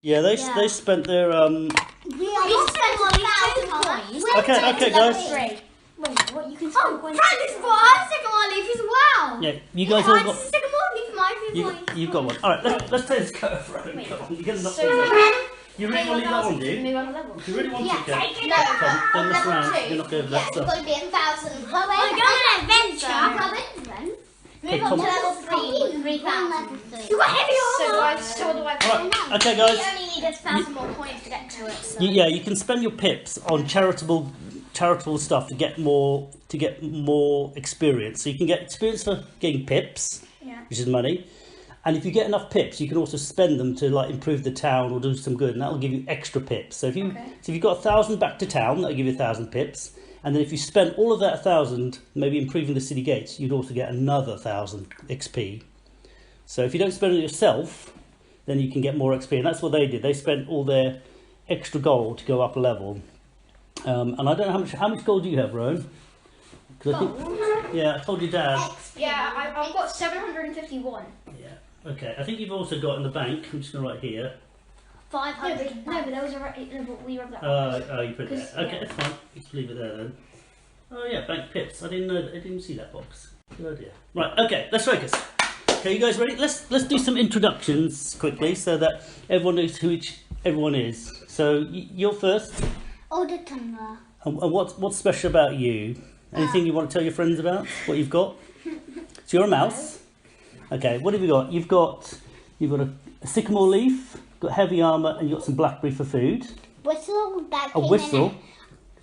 Yeah, they spent their You spent 1,000 coins. Okay, guys. Wait, what? You can spend coins. Practice for our sycamore leaf as well. Yeah, you guys all got. Sycamore leaf, my few You've got one. All right, let's take this go for it. Come on, you can knock So you really want to leave that on, do you? Move on a level. If you really want to, go. Take it over. Don't mess around. Level 2. You're not going over that It's stuff. going to be 1,000. We're going on an adventure. Move on to level 3. 3,000. You got heavy armor. So do I. Right, okay, guys. We only need 1,000 more coins to get to it. So. Yeah, you can spend your pips on charitable stuff to get more experience. So you can get experience for getting pips, which is money. And if you get enough pips, you can also spend them to like improve the town or do some good, and that'll give you extra pips. So if you've got 1,000 back to town, that'll give you 1,000 pips. And then if you spend all of that 1,000, maybe improving the city gates, you'd also get another 1,000 XP. So if you don't spend it yourself, then you can get more XP. And that's what they did. They spent all their extra gold to go up a level. And I don't know how much gold do you have, Rowan? I told your dad. Yeah, I've got 751. Yeah. Okay. I think you've also got in the bank. I'm just going to write here. 500. No, but there was we wrote that. You put it there. Okay, that's fine. Just leave it there then. Oh yeah, bank pips. I didn't see that box. Good idea. Right. Okay. Let's focus. Okay, you guys ready? Let's do some introductions quickly so that everyone knows who everyone is. So you're first. Alder Tumbler. And what's special about you? Anything you want to tell your friends about? What you've got? So you're a mouse. Okay, what have you got? You've got a sycamore leaf, got heavy armour, and you've got some blackberry for food. Whistle that A whistle.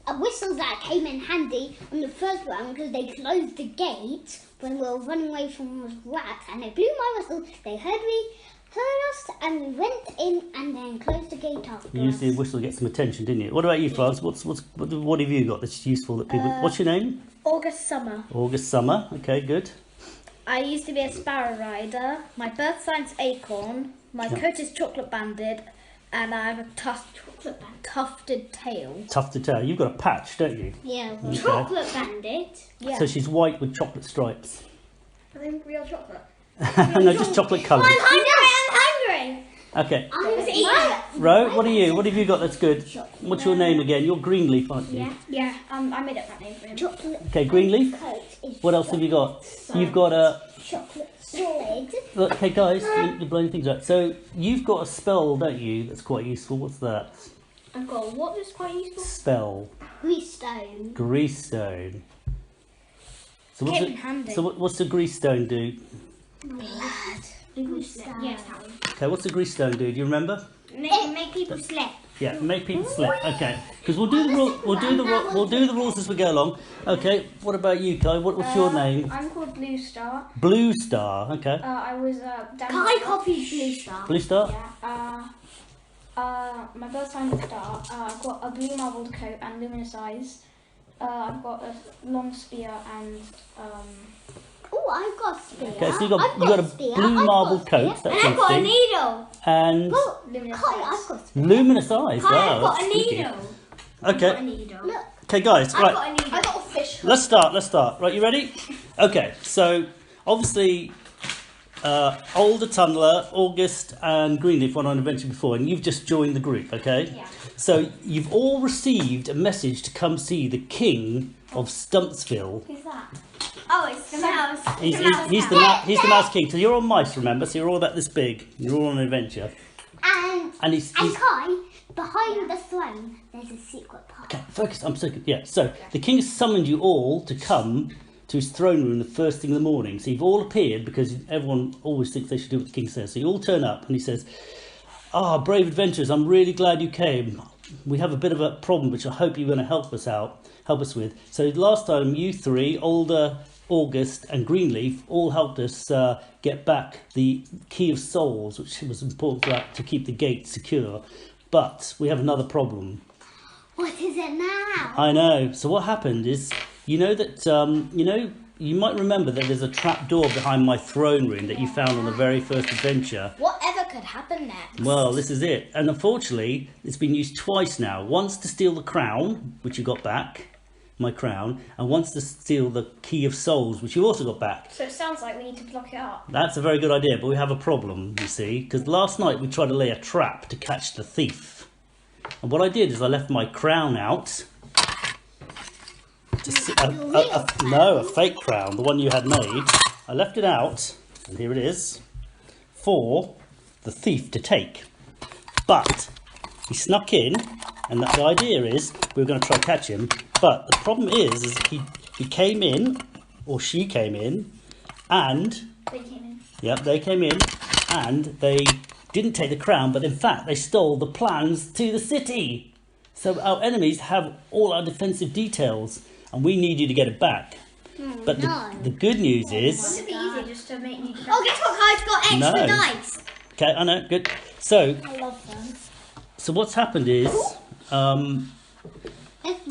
A whistle that came in handy on the first round because they closed the gate when we were running away from those rats, and they blew my whistle. They heard us, and we went in and then closed the gate after You used the whistle to get some attention, didn't you? What about you, France? What have you got that's useful that people? What's your name? August Summer. August Summer. Okay, good. I used to be a sparrow rider. My birth sign's acorn. My coat is chocolate banded, and I have a tufted tail. Tufted tail. You've got a patch, don't you? Yeah, Okay. chocolate bandit. Yeah. So she's white with chocolate stripes. I think real chocolate. No, just chocolate coloured. I'm hungry. Okay. I'm Ro, what are you? What have you got that's good? What's your name again? You're Greenleaf, aren't you? Yeah. I made up that name for him. chocolate. Okay, Greenleaf. Coat is What else have you got? You've got a... chocolate solid. Look, okay, guys, you're blowing things out. So you've got a spell, don't you? That's quite useful. What's that? I've got what is quite useful? Spell. Grease stone. Grease stone. So what's Came it? handy. So what's the grease stone do? Grease stone. Yes. Okay, what's the grease stone do? Do you remember? Make people slip. Yeah, make people slip. Okay, because we'll do the rules as we go along. Okay, what about you, Kai? What's your name? I'm called Blue Star. Blue Star. Okay. I was down. Kai copies Blue Star. Blue Star. Yeah. My birth sign is Star. I've got a blue marbled coat and luminous eyes. I've got a long spear and Oh, I've got a spear. Okay, so you got a spear. blue I've marble got coat. spear. That's I've got a interesting. needle. And Oh, luminous Kai, eyes. I've got a spear. luminous eyes. I've Wow, got that's a spooky. needle. I've got a Okay. needle. Look. Okay, guys. I've Right. got a needle. I got a fish. Let's start. Right, you ready? Okay, so obviously Alder, Tunneler, August and Greenleaf went on an adventure before, and you've just joined the group, okay? Yeah. So you've all received a message to come see the King of Stuntsville. Who's that? Oh, it's the mouse. He's the Mouse King. So you're all mice, remember? So you're all about this big. You're all on an adventure. And he's Kai, behind the throne, there's a secret part. Okay, focus. I'm so good. Yeah. So the king has summoned you all to come to his throne room the first thing in the morning. So you've all appeared because everyone always thinks they should do what the king says. So you all turn up and he says, "Ah, brave adventurers, I'm really glad you came. We have a bit of a problem which I hope you're going to help us with. So last time you three, Alder, August and Greenleaf, all helped us get back the Key of Souls, which was important to keep the gate secure. But we have another problem." What is it now? I know. So what happened is, you know that, you might remember that there's a trap door behind my throne room that you found on the very first adventure. Whatever could happen next? Well, this is it. And unfortunately, it's been used twice now. Once to steal the crown, which you got back, my crown, and wants to steal the key of souls, which you also got back. So it sounds like we need to block it up. That's a very good idea, but we have a problem, you see, because last night we tried to lay a trap to catch the thief. And what I did is I left my crown out. No, a fake crown, the one you had made. I left it out, and here it is, for the thief to take. But he snuck in, and the idea is we were going to try to catch him. But the problem is he came in, or she came in, and They came in. Yep, they came in, and they didn't take the crown, but in fact they stole the plans to the city. So our enemies have all our defensive details, and we need you to get it back. But the good news is... It'd be easy just to make you... Oh, guess what, guys? Got extra dice. Okay, I know, good. So, I love them. so what's happened is...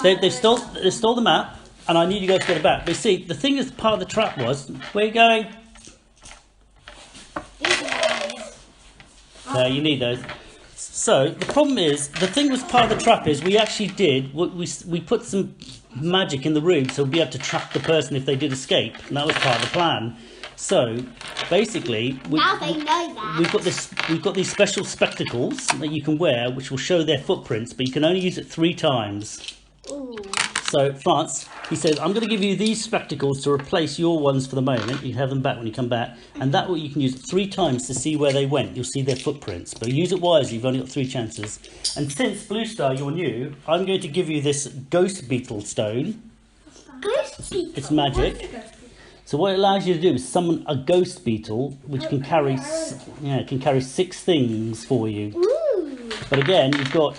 They stole the map, and I need you guys to get it back. But see, the thing is, part of the trap was... Where are you going? No, you need those. So, the problem is, the thing was part of the trap is we actually did... We put some magic in the room so we'll be able to track the person if they did escape, and that was part of the plan. So basically Now they know that. we've got these special spectacles that you can wear which will show their footprints, but you can only use it 3 times. Ooh. So France, he says, I'm going to give you these spectacles to replace your ones for the moment. You can have them back when you come back, and that way you can use it 3 times to see where they went. You'll see their footprints, but use it wisely. You've only got 3 chances. And since Blue Star, you're new, I'm going to give you this ghost beetle stone. Ghost beetle? It's magic. So what it allows you to do is summon a ghost beetle, which can carry 6 things for you. Ooh. But again, it's got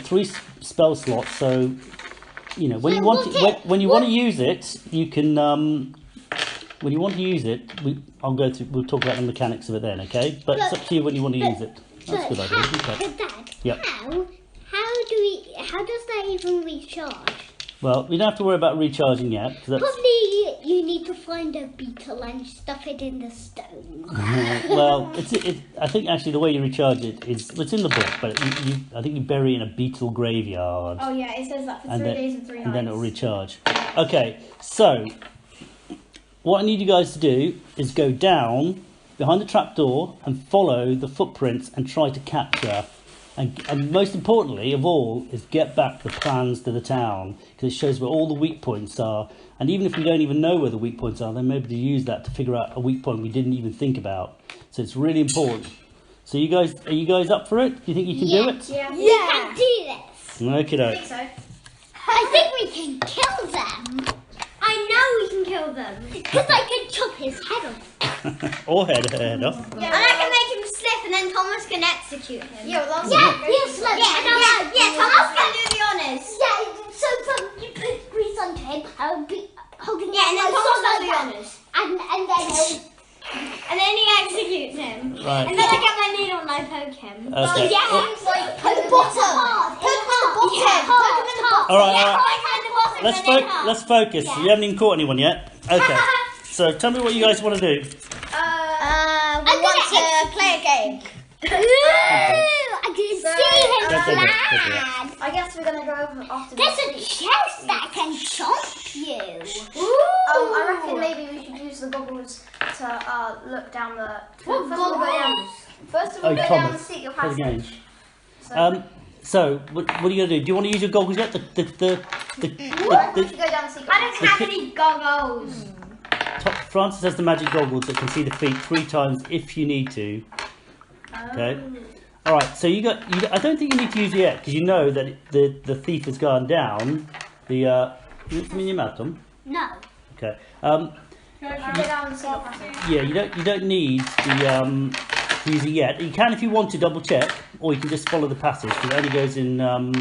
3 spell slots, so you know when you want to use it, you can. When you want to use it, we'll talk about the mechanics of it then, okay? But it's up to you when you want to use it. That's a good idea. Okay. Dad, Yep. how does that even recharge? Well, we don't have to worry about recharging yet. Probably you need to find a beetle and stuff it in the stone. Well, I think actually the way you recharge it is it's in the book, but I think you bury it in a beetle graveyard. Oh yeah, it says that for 3 days and 3 nights. And then it'll recharge. Okay, so what I need you guys to do is go down behind the trapdoor and follow the footprints and try to capture. And most importantly of all is get back the plans to the town, because it shows where all the weak points are. And even if we don't even know where the weak points are, then maybe to use that to figure out a weak point we didn't even think about. So it's really important. So are you guys up for it? Do you think you can do it? Yeah. We can do this. Okay, I think so. I think we can kill them. I know we can kill them. Because I can chop his head off. or head off. Yeah, and I can make him slip, and then Thomas can execute him. Yeah, well, that's He'll slip. Thomas can do the honours. Yeah, so you put grease onto him, I'll be holding Yeah, and then Thomas does the honours. And then he'll... And then he executes him. Right. And then I get my needle and I poke him. Okay. Yeah, Poke the bottom. Poke him in the bottom. Yeah, poke him in the bottom. All right, Yeah, all right. poke him in the bottom Let's and then up. let's focus. You haven't even caught anyone yet. Okay. So tell me what you guys want to do. We want to play a game. I can see his Don't do plan. that. I guess we're gonna go over after There's a this. chest that can chomp you. I reckon maybe we should use the goggles to look down the. What goggles? First of all, Oh, go down Thomas. the secret Play the game. passage. So what are you gonna do? Do you want to use your goggles yet? We should go down the secret I don't have any goggles. Francis has the magic goggles that can see the feet 3 times if you need to. Okay. All right. So you got. I don't think you need to use it yet because you know that the thief has gone down. You want some in your mouth, Tom? No. Okay. Go down the secret passage. Yeah. You don't need the to use it yet. You can if you want to double check, or you can just follow the passage because it only goes in. Come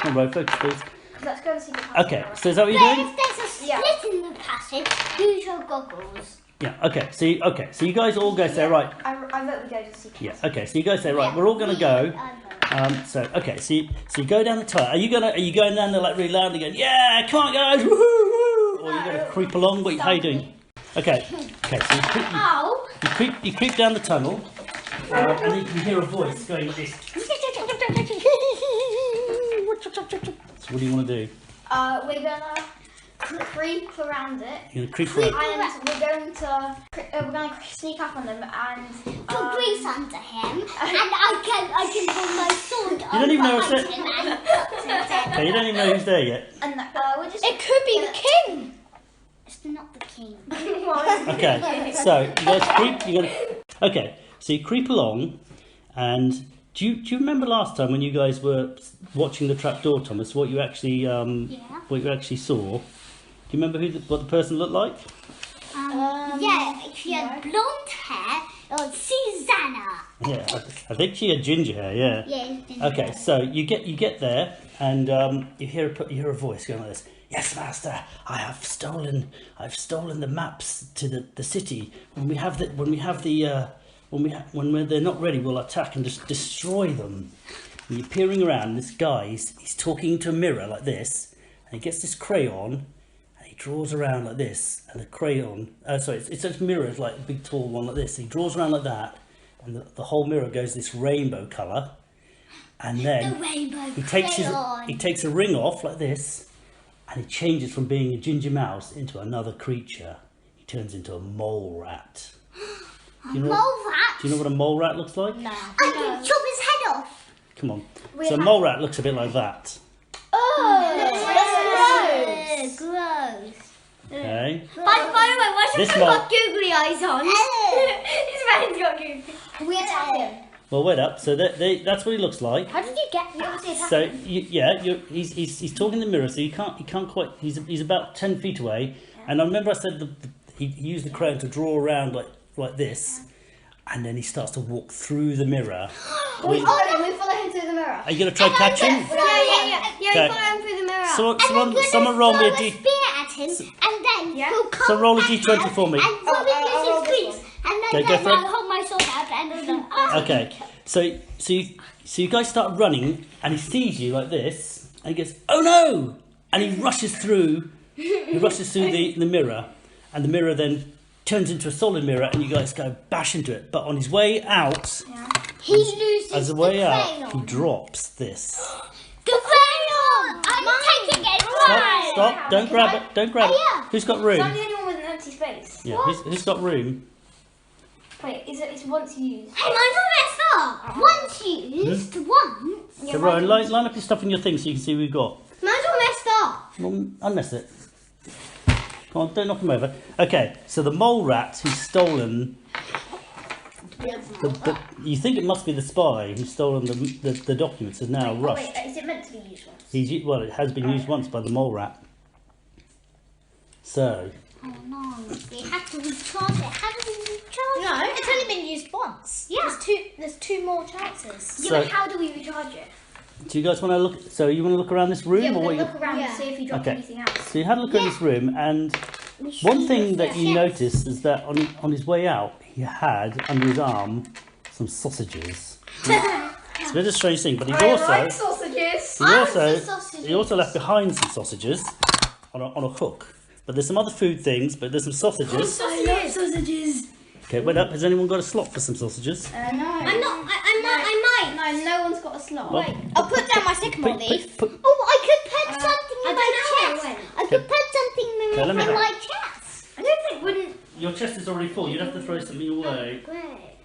on, Ro, focus, please. Let's go to the secret passage. Okay. So is that what you're But doing? if there's a split in the passage, use your goggles. Yeah. Okay. So you guys all go say right. I vote we go to the secret Yeah. passage. Okay. So you guys say right. We're all gonna go. So okay, so you go down the tire. Are you going down there like really loudly going, yeah, come on guys, woohoo, or are you gonna creep along? How are you doing? Okay, so you creep down the tunnel, and then you can hear a voice going like this. So what do you want to do? We're gonna creep around it. You're gonna creep around. And we're gonna sneak up on them and put grease under him, and I can put my sword You don't even know over what's him Okay, you don't even know who's there yet. and we're just. It could be the king. It's not the king. Okay, so you guys creep. Okay, so you creep along, and do you remember last time when you guys were watching the trapdoor, Thomas? What you actually saw? Do you remember what the person looked like? Yeah, she had blonde hair. It was Susanna. Yeah, I think she had ginger hair. Yeah. Yeah. Okay, so you get there, and you hear a voice going like this. Yes, master. I've stolen the maps to the city. When they're not ready, we'll attack and just destroy them. And you're peering around. This guy, he's talking to a mirror like this, and he gets this crayon. He draws around like this, and the crayon, it's a mirror, it's like a big tall one like this. He draws around like that, and the whole mirror goes this rainbow colour. And then he takes a ring off like this, and he changes from being a ginger mouse into another creature. He turns into a mole rat. Mole rat? Do you know what a mole rat looks like? No. I can chop his head off. Come on. So a mole rat looks a bit like that. Oh, gross. Okay. By the way, why This has he got googly eyes on? His man's got googly. We attack him. Well, wait up. So that's what he looks like. How did you get me? So he's talking in the mirror, so he can't quite. He's about 10 feet away, and I remember I said he used the crayon to draw around like this, and then he starts to walk through the mirror. We follow him through the mirror. Are you gonna try catch him? Yeah. We follow him through the mirror. Someone roll me a spear at him, and then he'll come. So roll a d20 for me. And Robin uses grease, and then I'll hold my sword out and Okay. So you guys start running, and he sees you like this, and he goes, "Oh no!" And he rushes through. He rushes through the mirror, and the mirror then turns into a solid mirror, and you guys go bash into it. But on his way out, he loses as a way out, he drops this. The crayon! I'm taking it. Stop! Don't grab it! Don't grab it! Who's got room? I'm the only one with an empty space. Yeah. Who's got room? Wait, it's once used. Hey, mine's all messed up. Once used, once. So Ryan, line up your stuff in your thing so you can see what we've got. Mine's all messed up. Well, unmess it. Come on, don't knock him over. Okay, so the mole rat who's stolen. You think it must be the spy who's stolen the documents is now rushed. Wait, is it meant to be used once? It has been used once by the mole rat. So. Oh no, we have to recharge it. How do we recharge it? No, it's only been used once. Yeah. There's two more chances. Yeah, but how do we recharge it? Do you guys want to look? So you want to look around this room, Yeah, or we're what? going to look around and see if he dropped anything else. So you had a look around this room, and one thing that you noticed is that on his way out, he had under his arm some sausages. It's a bit of a strange thing, but I like sausages. he also left behind some sausages on a hook. But there's some other food things, but there's some sausages. I love sausages. Okay, wait up. Has anyone got a slot for some sausages? No. I might. No one's got a slot. Well, Wait. I'll put down my sycamore leaf. Oh, I could put something in my chest. I could put something let me in have- my chest. I don't think wouldn't. Your chest is already full. You'd have to throw something away. Great.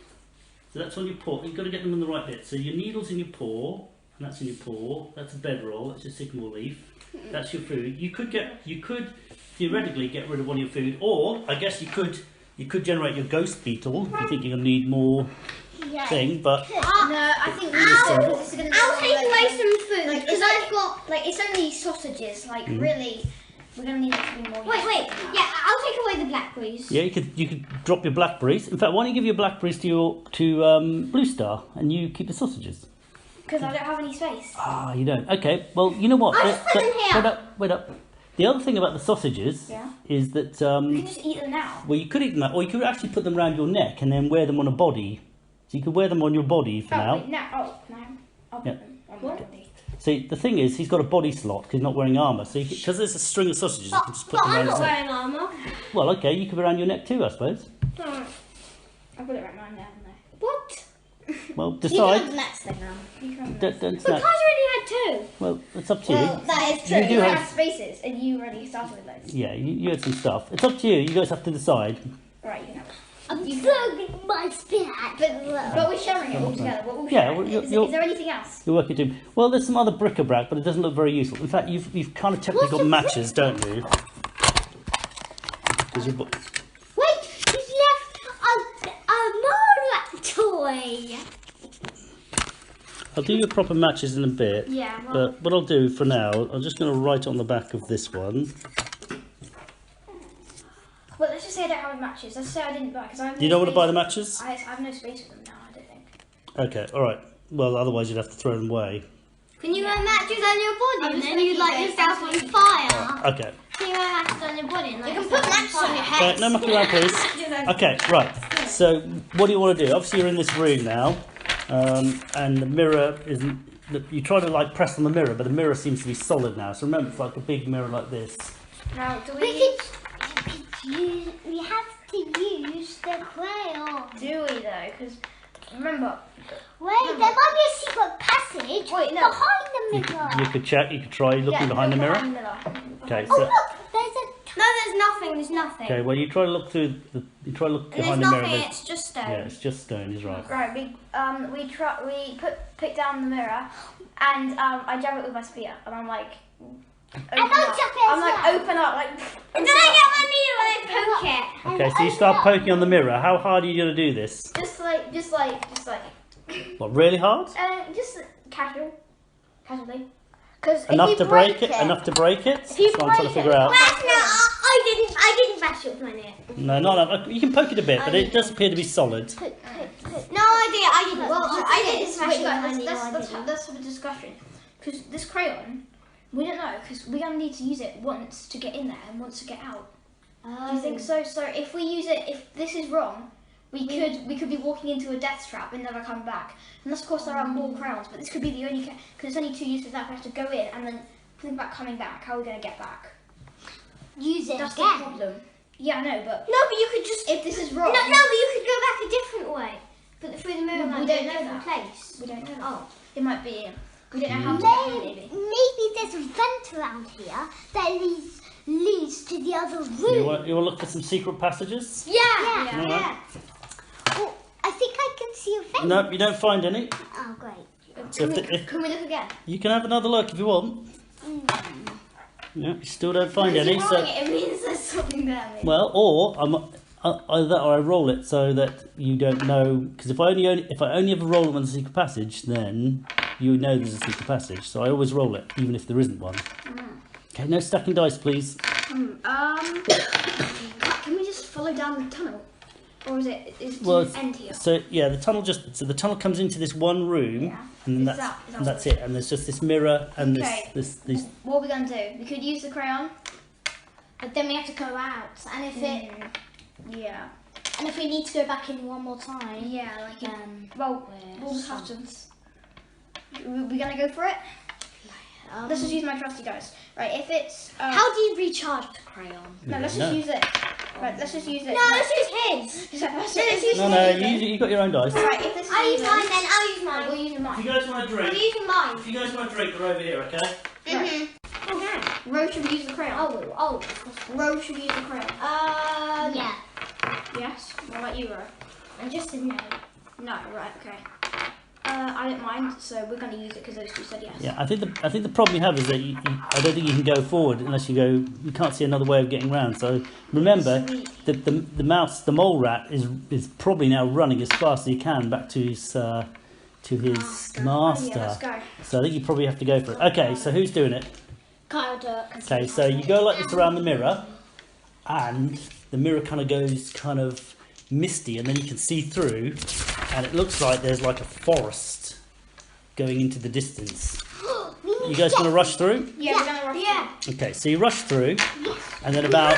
So that's on your paw. You've got to get them in the right bit. So your needle's in your paw, and that's in your paw. That's a bedroll. That's your sycamore leaf. That's your food. You could theoretically get rid of one of your food, or I guess you could generate your ghost beetle if you think you're gonna need more thing. But No, I think I'll take away some food because I've got it's only sausages. Really, we're gonna need it to be more. Wait. Yeah, I'll take away the blackberries. yeah, you could drop your blackberries. In fact, why don't you give your blackberries to Blue Star, and you keep the sausages? Because I don't have any space. Ah, you don't. Okay. Well, you know what? I'll just put them here. Wait up. The other thing about the sausages is that We can just eat them now. well, you could eat them that, or you could actually put them around your neck and then wear them on a body. So you could wear them on your body for now. Wait, now. I'll put them on my body. See, the thing is, he's got a body slot because he's not wearing armour. So because there's a string of sausages, you can just put them around his neck. wearing armour. Well, okay, you could be around your neck too, I suppose. I'll put it right now. What? Well, You can decide. have the next thing now. Don't But snap. Kai's already had too. Well, it's up to you. Well, that is true. You do You have- have spaces, and you already started with those. Yeah, you had some stuff. It's up to you. You guys have to decide. Right, you have it. I'm throwing my spinach. But we're sharing it all together. What we're Yeah, sharing. well, Is there anything else? You're working too. Well, there's some other bric-a-brac, but it doesn't look very useful. In fact, you've kind of technically got matches, don't you? Because you bought. Wait, he's left a Morat toy. I'll do your proper matches in a bit. Yeah, well. But what I'll do for now, I'm just going to write on the back of this one. Well, let's just say I don't have any matches. Let's say I didn't buy because I have no You don't want to space- buy the matches? I have no space for them now, I don't think. Okay, all right. Well, otherwise you'd have to throw them away. Can you wear matches on your body I'm and just then gonna you keep light it. yourself on fire? Okay. Can you wear matches on your body and light You can yourself put matches on your head. No mucking around, please. Okay, right. So, what do you want to do? Obviously, you're in this room now, and the mirror isn't. You try to like press on the mirror, but the mirror seems to be solid now. So remember, it's like a big mirror like this. Now, do We have to use the crayon. Do we though? Because remember. Wait, there might be a secret passage Wait, no. behind the mirror. You could check. You could try looking behind the mirror. Okay. Oh So look, there's a... No, there's nothing. There's nothing. okay. Well, you try to look through. You try to look And there's behind the mirror. nothing. There's- It's just stone. Yeah, it's just stone. He's right. Right, we pick down the mirror, and I jab it with my spear, and I'm like. I'll jab it as I'm like well. open up like. And then I get my needle and I poke it. Okay. So you start poking on the mirror. How hard are you going to do this? Just like. What? Really hard? Just casually. Because Enough to break it. Enough to break it. That's you what I'm trying to break figure it- out. No, I didn't bash it with my nail. No, not enough. You can poke it a bit, but it does appear to be solid. No, I didn't. Well, I didn't smash it with my nail. Let's have a discussion. Because this crayon, we don't know, because we're going to need to use it once to get in there and once to get out. Do you think so? So if we use it, if this is wrong, we could be walking into a death trap and never come back. Unless, of course, there are more crowns, but this could be the only, because there's only 2 uses that. We have to go in and then think about coming back. How are we going to get back? Use it That's the again. problem. Yeah, I know, but No, but you could just. if this is wrong, No, but you could go back a different way. But through the mirror, we like, don't a know different that. place. we don't know. Oh. It might be. We don't know how to get in, maybe. Maybe there's a vent around here that leads to the other You room. want to look for some secret passages? Yeah. Yeah. Yeah. Oh, I think I can see a vent. No, you don't find any. Oh, great. So if Can we look again? you can have another look if you want. Yeah, you still don't find any. If you're So rolling it, it means there's something there. Maybe. well, or either that or I roll it so that you don't know. Because if I only ever roll it when there's a secret passage, then you know there's a secret passage. So I always roll it, even if there isn't one. Okay, no stacking dice, please. Can we just follow down the tunnel, or is it Well, to end here? So yeah, the tunnel comes into this one room, Yeah. and then Is that that's it. And there's just this mirror and Okay. this. What are we gonna do? We could use the crayon. But then we have to go out, and Yeah. if we need to go back in one more time, Yeah, like then well, we'll just have to. We're gonna go for it. Let's just use my trusty dice. Right, if it's how do you recharge the crayon? no, let's No. just use it. Right, let's just use it. No, let's use his. Let's use No, his. you got your own dice. Right, if this is I'll use even- mine then. I'll use We'll mine. use mine. If you guys want a We're drink, using mine. if you guys want a drink, they're over here, okay? Right. Okay. Rose should we use the crayon? Oh. Rose should we use the crayon? Yeah. Yes. What about you, Rose? I just said no. No, right, okay. I don't mind, so we're going to use it because those two said yes. Yeah, I think the problem you have is that I don't think you can go forward unless you go. You can't see another way of getting around. So remember, Sweet. the mole rat is probably now running as fast as he can back to his master. Oh, yeah, let's go. So I think you probably have to go for it. Okay, so who's doing it? Kyle Dirk. Okay, so you go like this around the mirror, and the mirror kind of goes kind of misty, and then you can see through, and it looks like there's like a forest going into the distance. You guys want to rush through? Yeah, we're going to rush. Yeah. Okay, so you rush through, and then about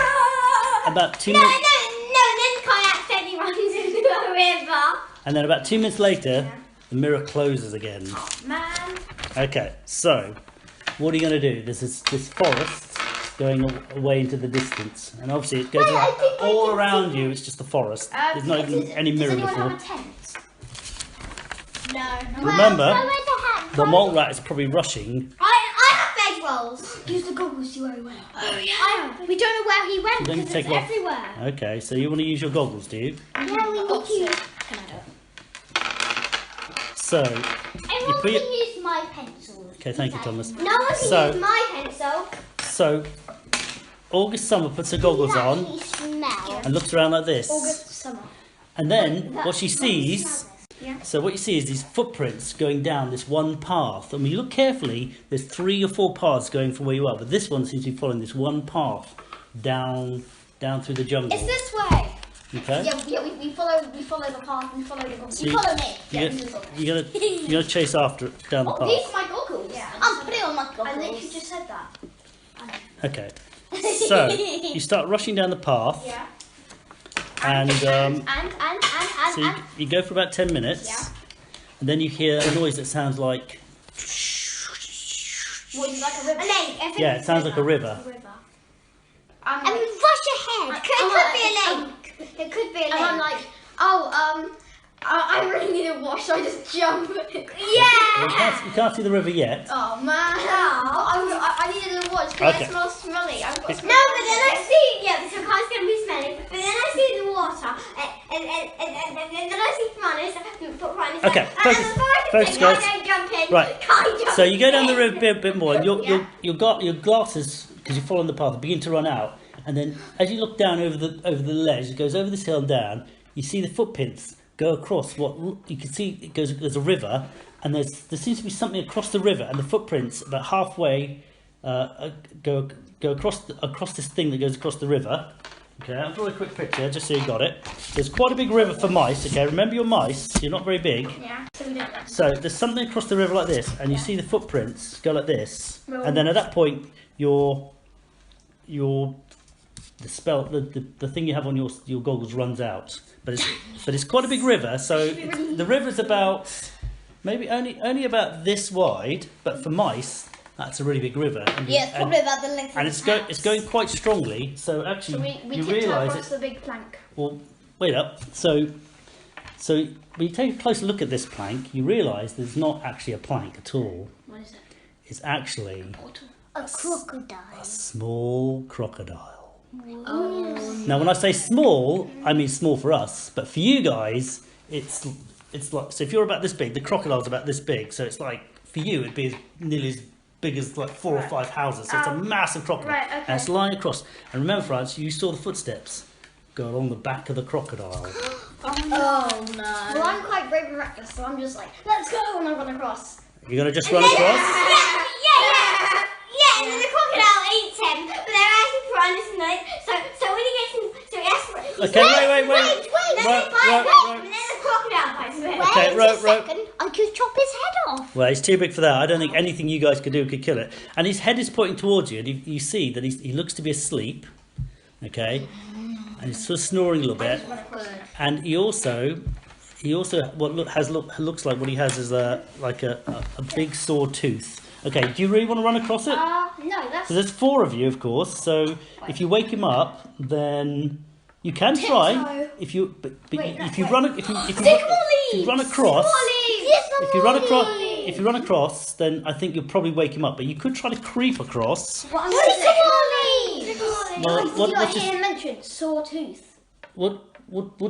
2 No, minutes, then Kyle accidentally runs into the river. and then about 2 minutes later, the mirror closes again. Man. Okay, so what are you going to do? There's this forest going away into the distance, and obviously it goes Wait, I think I all can around you. It's just the forest. There's not even any mirror Does anyone before. have a tent? No. Remember, Well, the mole rat is probably rushing. I have veg rolls. Use the goggles, see where he went. Oh yeah. We don't know where he went because it's everywhere. Okay, so you want to use your goggles, do you? Yeah, we need to. Can I do it? So, Everyone can use my pencils. okay, thank you, Thomas. No one can use my pencil. So, August Summer puts her goggles on Smell. and looks around like this. August summer. And then what she sees, Yeah. so what you see is these footprints going down this one path. And when you look carefully, there's 3 or 4 paths going from where you are. But this one seems to be following this one path down through the jungle. It's this way. Okay? Yeah, we follow the path, we follow the goggles. So You follow me. you're gonna chase after it down the Oh, these path. are my goggles. Yeah. I'm putting on my goggles. I literally just said that. Okay. So you start rushing down the path. Yeah. And and you go for about 10 minutes. Yeah. And then you hear a noise that sounds like. What, is it like a river? Yeah, it sounds like a river. A river. And we rush ahead. It could be a lake. And I'm like, I really need a wash, so I just jump. Yeah. You can't see the river yet. Oh man, I needed a wash because Okay. I smell smelly. I've got No, but then I see, the car's going to be smelly, but then I see the water, and then I see Fran, Okay, focus, guys. Jump in, Right. can't jump So you go down the in. river a bit more, and your glasses, because you're following the path, begin to run out. And then as you look down over the ledge, it goes over this hill and down. You see the footprints go across what you can see. It goes. There's a river, and there seems to be something across the river, and the footprints about halfway go across this thing that goes across the river. Okay, I'll draw a quick picture just so you got it. There's quite a big river for mice. Okay, remember your mice. You're not very big. Yeah, so we don't. So there's something across the river like this, and you see the footprints go like this, and then at that point the thing you have on your goggles runs out. But it's quite a big river. So the river's about maybe only about this wide, but for mice that's a really big river. Yeah, it's probably about the length and of it's going quite strongly. So actually So we you tiptoe realise across the big plank. Well, wait up. So when you take a closer look at this plank, you realise there's not actually a plank at all. What is it? It's actually A crocodile. a small crocodile. Oh. Now, when I say small, I mean small for us, but for you guys, it's like, so if you're about this big, the crocodile's about this big, so it's like for you it'd be nearly as big as like 4 or 5 houses. So it's a massive crocodile, right, okay. and it's lying across. And remember, France, you saw the footsteps go along the back of the crocodile. Oh no. Well, I'm quite brave and reckless, so I'm just like, let's go, and I run across. You're gonna just run across? Yeah, and then the crocodile eats him, but they're actually trying to snake. So when he gets him, so he has to. Okay, wait. Then the crocodile bites him. Okay, Wait a second. I could chop his head off. Well, he's too big for that. I don't think anything you guys could do could kill it. And his head is pointing towards you, and you see that he looks to be asleep. Okay, and he's sort of snoring a little bit. And he also looks like what he has is a big sore tooth. Okay, do you really want to run across it? No, that's. So there's 4 of you, of course. So if you wake him up, then you can try. If you run across, then I think you'll probably wake him up. But you could try to creep across. What What did you hear mention? Sawtooth. What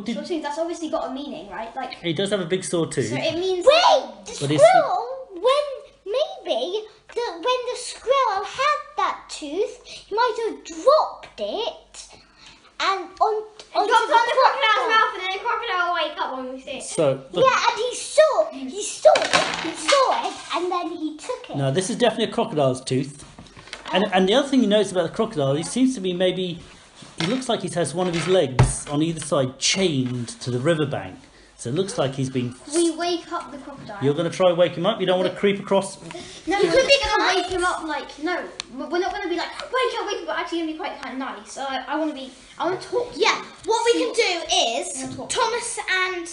did? Sawtooth, that's obviously got a meaning, right? Like, He does have a big sore tooth. so it means. Wait, the But it's- squirrel, when the squirrel had that tooth, he might have dropped it and onto Dropped the on the crocodile's crocodile. mouth, and then the crocodile will wake up when we see it. So look, Yeah, and he saw it, and then he took it. no, this is definitely a crocodile's tooth. And the other thing you notice about the crocodile, he seems to be he looks like he has one of his legs on either side chained to the riverbank. So it looks like he's been. We wake up the crocodile. You're going to try and wake him up? You don't want to creep across? No, we could be gonna wake him up like we're not gonna be like wake up, but actually gonna be quite kind of nice. So I want to talk. Yeah, what we can do is Yeah, talk. Thomas and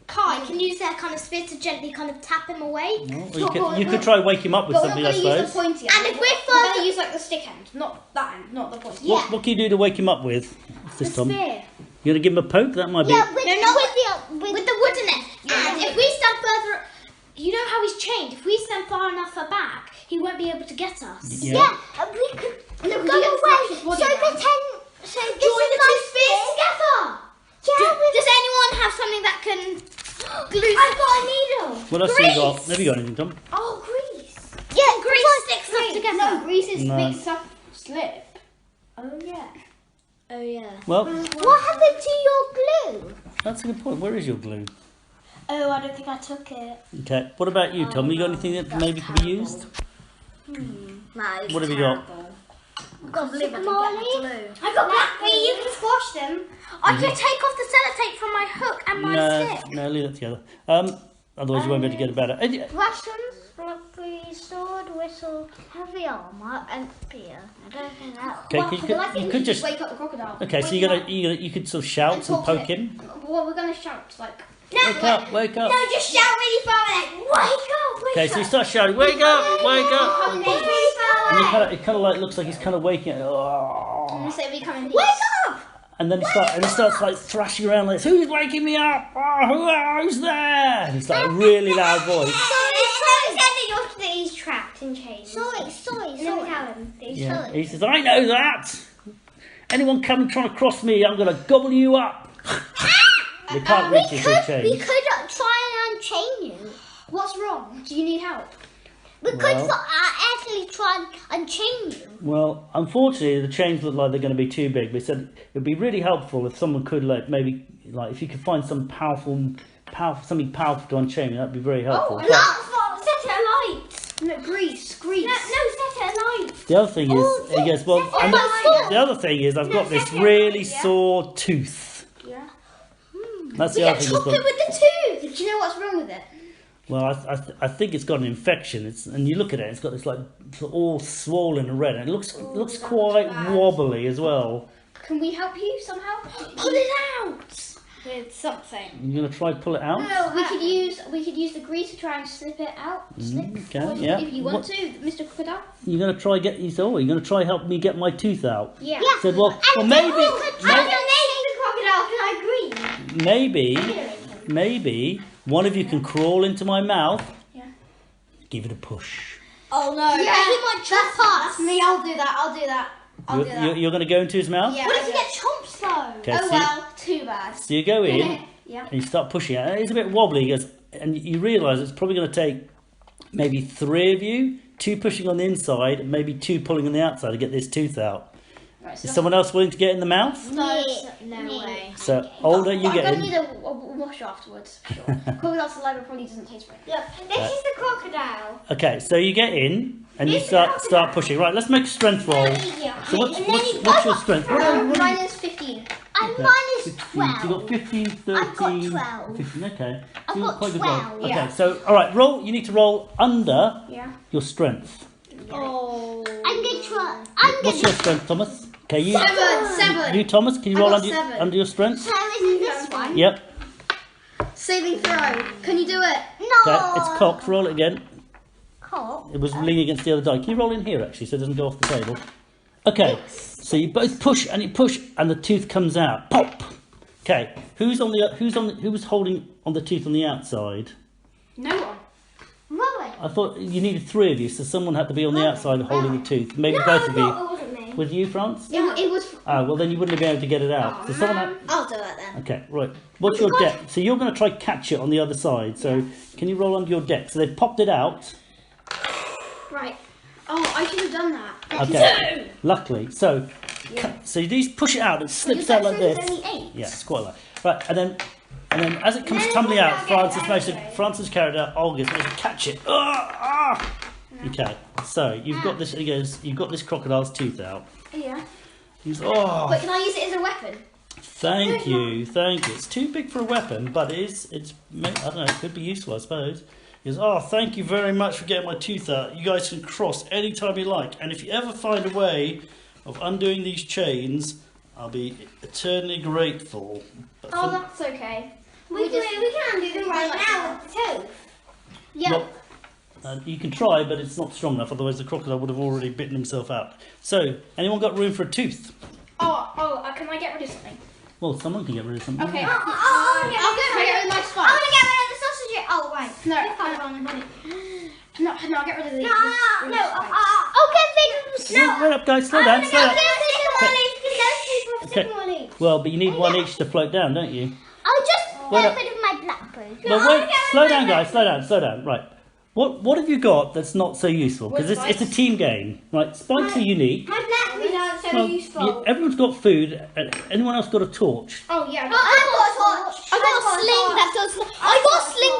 Kai can use their kind of spear to gently kind of tap him away. Well, you could try and wake him up with But we're something, not I gonna use the suppose. pointy end. And if we're we're further- gonna use like the stick end, not that end, not the pointy. Yeah. What can you do to wake him up with this time? Spear. You're going to give him a poke? That might be. Yeah, No, not with the wooden end. And if we stand you know how he's chained? If we stand far enough back, he won't be able to get us. Yeah, and we could go away. So pretend. So join the two spears together. Yeah. Does anyone have something that can glue? I've got a needle. What else have you got? Have you got anything, Tom? Oh, grease. Yeah, Grease sticks stuff together. No, grease No. makes stuff slip. Oh yeah. Oh yeah. Well, What happened to your glue? that's a good point. Where is your glue? Oh, I don't think I took it. Okay. What about you, Tom? You got anything that maybe could be used? What have you got? Got some I got blackberry. You can squash them. I can take off the sellotape from my hook and my stick. No, leave that together. Otherwise you won't be able to get about it. Rations, blackberry, sword, whistle, heavy armour, and spear. I don't think that. Okay, you could just wake up the crocodile. Okay, so you could sort of shout and poke him. Well, we're gonna shout like. Wake up. No, just shout really far like, wake up, Okay, so you start shouting, wake up, wake up. Really far And it kind of like looks like he's kind of waking up. Oh. So we come in peace. Wake up! And then he starts like thrashing around like, who's waking me up? Oh, who's there? And it's like a really loud voice. That he's trapped in chains. Sorry. Yeah. He says, I know that. Anyone come trying to cross me, I'm going to gobble you up. They can't reach you through chains. We could try and unchain you. What's wrong? Do you need help? We could actually try and unchain you. Well, unfortunately, the chains look like they're going to be too big. They said it would be really helpful if someone could, like, maybe, like, if you could find some something powerful to unchain me. That'd be very helpful. Set it alight. No, grease. No, set it alight. The other thing is, he goes, well, the other thing is, I've got this really sore tooth. Yeah. That's the other thing. Chop it with the tooth. Do you know what's wrong with it? Well, I think it's got an infection. And you look at it, it's got this like all swollen and red, and it looks quite wobbly as well. Can we help you somehow? Pull it out with something. You're gonna try to pull it out? No, we could use the grease to try and slip it out. Okay, yeah. If you want to, Mr. Crocodile. You're gonna try you're gonna try help me get my tooth out. Yeah. I said, well, maybe one of you can crawl into my mouth. Yeah. Give it a push. Oh no! Yeah, he might chomp us. Me, I'll do that. You're gonna go into his mouth. Yeah. What if you get chomps though? Okay, Oh well, too bad. So you go in. Yeah. And you start pushing it. And it's a bit wobbly, and you realise it's probably going to take maybe 3 of you, 2 pushing on the inside, and maybe 2 pulling on the outside to get this tooth out. Right, so Is someone else willing to get in the mouth? No Me. way. So, Alder, you get I'm in. gonna need a wash afterwards, for sure. Crocodile saliva probably doesn't taste very good. Look, this is the crocodile. Okay, so you get in, and you start pushing. Right, let's make a strength roll. So what's your strength? Mine is 15. And mine is 15. 12. So you got 15, 13, I've got 12. 15, okay. So I've you got quite a good 12. roll. Yeah. Okay, so, alright, you need to roll under your strength. Oh. I'm going to try. What's your strength, Thomas? Okay, you. 7. You, Thomas, can you roll got under 7. under your strength? So isn't this one? Yep. Saving throw. Can you do it? No. Okay, it's cocked. Roll it again. Cock. It was leaning against the other die. Can you roll in here actually, so it doesn't go off the table? Okay. So you both push, and the tooth comes out. Pop. Okay. Who was holding on the tooth on the outside? No one. Robert. I thought you needed 3 of you, so someone had to be on the outside holding the tooth. Maybe both of you. It wasn't me. With you, France? It was. Well then you wouldn't have been able to get it out. So someone had. I'll do it then. Okay, right. What's your deck? So you're going to try catch it on the other side. So can you roll under your deck? So they've popped it out. Right. Oh, I should have done that. Okay. Luckily. So so you just push it out. It slips out like this. Only 8. Yeah, it's quite like. Right, and then as it comes tumbling out, Francis carried out. Olga's managed to catch it. Okay. So you've got this. He goes. You've got this crocodile's tooth out. Yeah. He's But can I use it as a weapon? Thank you. It's too big for a weapon, but it's I don't know, it could be useful, I suppose. He goes, thank you very much for getting my tooth out. You guys can cross anytime you like, and if you ever find a way of undoing these chains, I'll be eternally grateful. But That's okay. We can do them right now with the tooth. Yeah. Well, you can try, but it's not strong enough, otherwise the crocodile would have already bitten himself out. So, anyone got room for a tooth? Can I get rid of something? Well, someone can get rid of something. Okay. I'll get rid of my spine. I'm going to get rid of the sausage. Oh, wait. No, You can't go on the money. No, get rid of these. No, I'll get rid of Wait up, guys. Slow down. Slow down. Okay. Well, but you need one each to float down, don't you? I'll just get rid of my blackberry. Well, wait. Slow down, guys. Slow down. Slow down. Right. What have you got that's not so useful? Because it's a team game. Right. Spikes are unique. My blackberries aren't so Well, useful. everyone's got food. Anyone else got a torch? Oh yeah. I've got a torch. I got a sling that does. I got a sling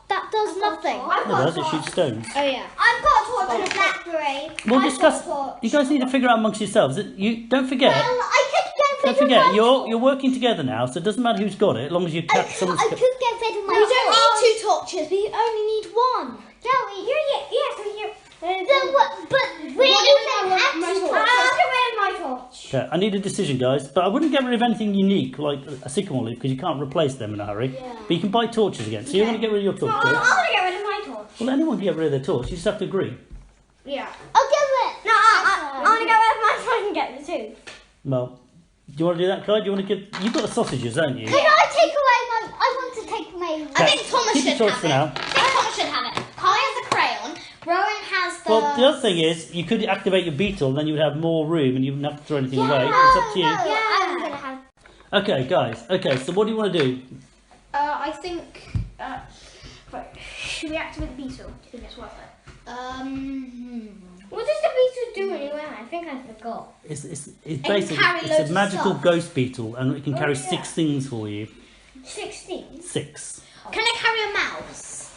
that does nothing. No, it does. It shoots stones. Oh yeah. I've got a torch and a blackberry. We'll I've discuss. got a torch. You guys need to figure out amongst yourselves. You don't forget. Well, I could get Don't rid of forget. my You're working together now, so it doesn't matter who's got it, as long as you catch someone's. I could get rid of my We don't torch. need 2 torches. We only need 1. Joey, but we're even actually. I'll get rid of my torch. Okay, I need a decision, guys. But I wouldn't get rid of anything unique like a sycamore leaf because you can't replace them in a hurry. Yeah. But you can buy torches again. So you want to get rid of your torch? I'm Chris? going to get rid of my torch. Well, anyone can get rid of their torch. You just have to agree. Yeah. I'll get rid. No, I want to get rid of mine so I can get the 2. Well, do you want to do that, Kai? Do you want to give? You've got the sausages, don't you? Can I take away my? I want to take my. Okay, I think Thomas keep your should torch have for it. now. I think Thomas should have it. Kai has a crayon. Rowan has the. Well, the other thing is, you could activate your beetle, and then you would have more room, and you wouldn't have to throw anything away. It's up to you. No, I'm gonna have. Okay, guys. Okay, so what do you want to do? I think. Right. Should we activate the beetle? Do you think it's worth it? What does the beetle do anyway? I think I forgot. It's carry basically loads it's a of magical stuff. ghost beetle, and it can carry yeah. 6 things for you. 16. 6. Can I carry a mouse?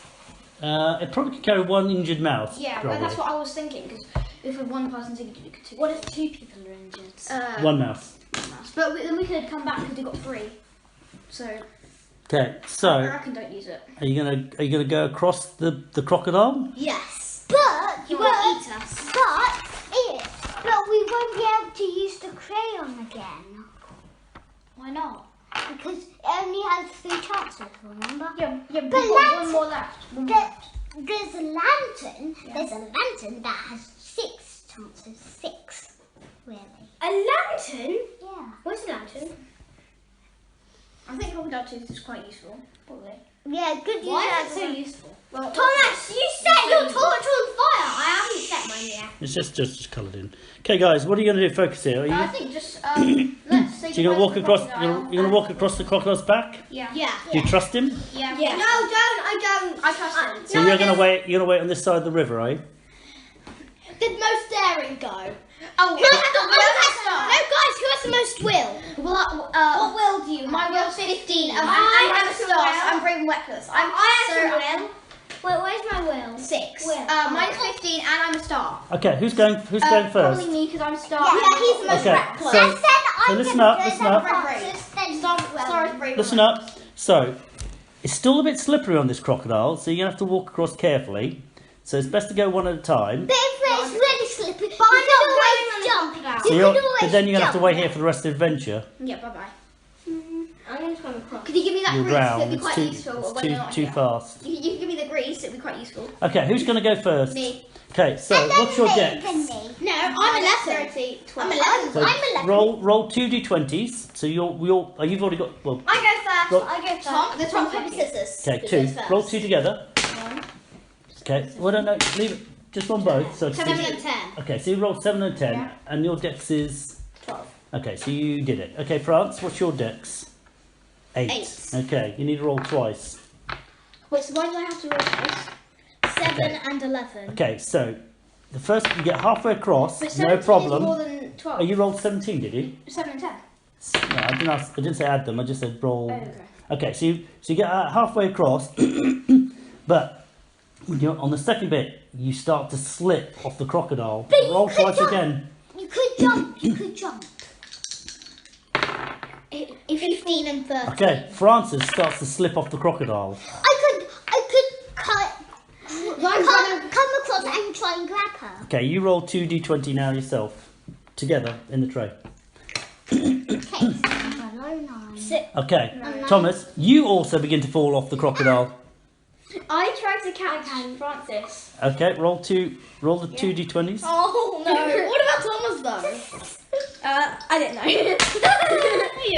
It probably could carry 1 injured mouse. Yeah, probably. well, that's what I was thinking. Because if one person's injured, you could take. What if 2 people are injured? 1 mouse. But then we could come back because we got 3. So Okay, I so reckon don't use it. are you gonna go across the crocodile? Yes. But He won't eat us. But we won't be able to use the crayon again Why not? because it only has 3 chances. Remember? Yeah, But we've got let's- one more left. There's a lantern. Yeah. There's a lantern that has 6 chances. 6, really. A lantern? Yeah. What's a lantern? I think crocodile tooth is quite useful. Probably. Yeah, good use. Why of is it so the- useful? Well, Thomas, you set your torch on fire. I haven't set mine yet. It's just coloured in. Okay, guys, what are you gonna do? Focus here. Are I you? think just let's say. So you're gonna walk across. Crocodile. You're gonna walk across the crocodile's back. Yeah. Yeah. Do you trust him? Yeah. No, don't. I don't. I trust him. So you're gonna wait. You're gonna wait on this side of the river, are you? Did most daring go? Oh, No, guys, who has the most will? What will do you have? My will's 15. I I have have a some star, will. so I'm brave and reckless. I have some so, will. Wait, where's my will? 6. Will. Mine's 15, and I'm a star. Okay, who's going first? Probably me because I'm a star. Yeah, he's the most Okay, reckless. so listen up. Listen up. Star is brave. Listen up. So it's still a bit slippery on this crocodile, so you're gonna have to walk across carefully. So it's best to go one at a time. But if it's really slippery, But I'm you can not always going on the jump. crocodile. So You you're, can always but then you're gonna have to jump. wait here for the rest of the adventure. Yeah, bye bye. I'm going to swim across. Could you give me that You'll grease? drown. It'd be It's quite too, useful it's when you're not too here. fast. You can give me the grease, it'd be quite useful. Okay, who's gonna go first? Me. Okay, so what's your dex? No, I'm 11. 30, 12. I'm 11. So I'm 11. roll 2d20s. So you've already got well. I go first. Roll- I go first. Tom, That's rock, one paper, cookie. scissors. Okay, Who 2. goes first? Roll 2 together. Okay. Well, no, leave it just on both. So 7 and 10. okay, so you rolled 7 and 10, Yeah. and your dex is 12. okay. So you did it. Okay, France, what's your dex? 8. 8. Okay, you need to roll twice. Wait, so why do I have to roll this? 7 Okay. and 11. Okay, so the first you get halfway across, But no 17 is problem. more than 12. Oh, you rolled 17, did you? 7 and 10. No, I didn't say add them. I just said roll. Oh, okay. Okay, so you get halfway across, but when you're on the second bit, you start to slip off the crocodile. But you Roll could twice jump. again. You could jump. You could jump. 15 and 30. Okay, Francis starts to slip off the crocodile. I could come across and try and grab her. Okay, you roll 2d20 now yourself, together in the tray. Okay, below 9. 6. Okay, Thomas, you also begin to fall off the crocodile. I tried to catch Francis. Okay, roll the 2d20s. Oh no! What about Thomas though? I don't know. There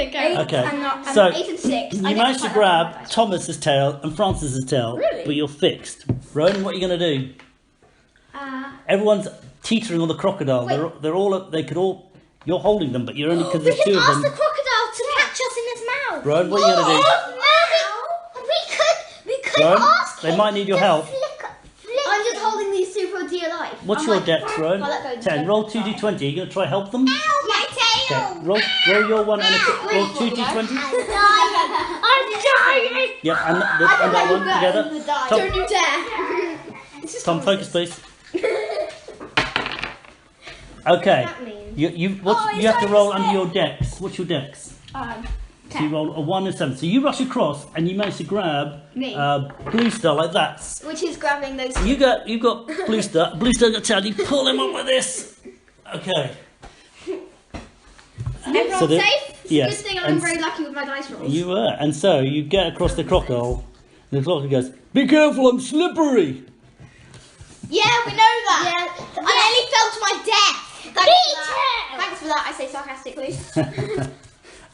you go. Okay, I'm so 8 and 6. you managed to grab Thomas's tail and Francis's tail, Really? but you're fixed. Rowan, what are you going to do? Everyone's teetering on the crocodile. You're holding them, but you're only because there's 2 of Ask them. the crocodile to catch us in its mouth. Rowan, what are you going to do? We could Rowan, ask they him might need your to help. I'm just holding these 2 for dear life. What's your dex, Rowan? I'll let go. 10. Roll 2d20. Are you going to try help them? Ow, my tail! Okay. Roll your one and roll 2d20. I'm dying! Yeah, and that one together. Tom, Don't you dare. Tom, focus, please. Okay. You have to roll under your dex. What's your dex? So you roll a 1 and 7. So you rush across and you manage to grab Blue Star like that. Which is grabbing those. You've got Blue Star. Blue Star got tail. You pull him up with this. Okay. Everyone's So safe? yes, Good thing I'm and very lucky with my dice rolls. You were, and so you get across the crocodile. And the crocodile goes, "Be careful, I'm slippery." Yeah, we know that. Yeah. I nearly fell to my death. Thanks for that, I say sarcastically.